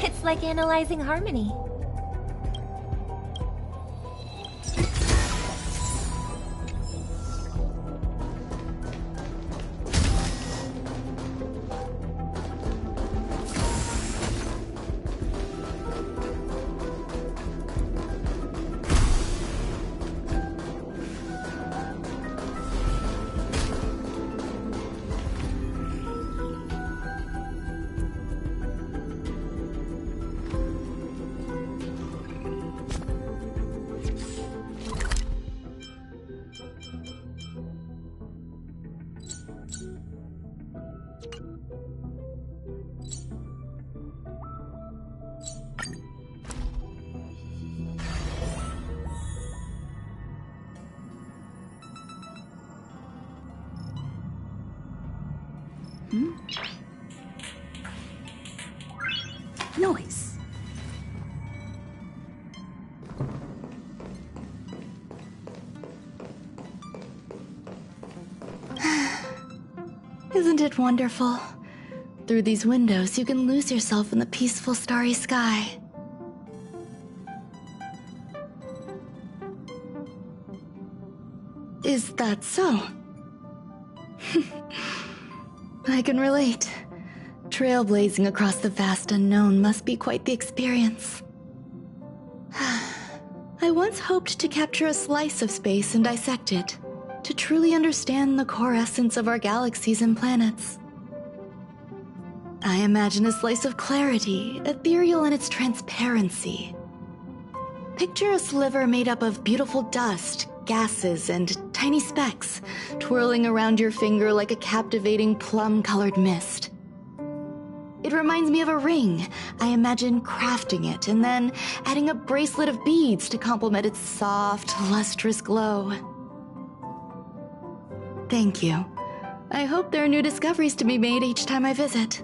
It's like analyzing harmony. Noise. Isn't it wonderful? Through these windows, you can lose yourself in the peaceful starry sky. Is that so? I can relate. Trailblazing across the vast unknown must be quite the experience. I once hoped to capture a slice of space and dissect it, to truly understand the core essence of our galaxies and planets. I imagine a slice of clarity, ethereal in its transparency. Picture a sliver made up of beautiful dust, gases, and tiny specks, twirling around your finger like a captivating plum-colored mist. It reminds me of a ring. I imagine crafting it and then adding a bracelet of beads to complement its soft, lustrous glow. Thank you. I hope there are new discoveries to be made each time I visit.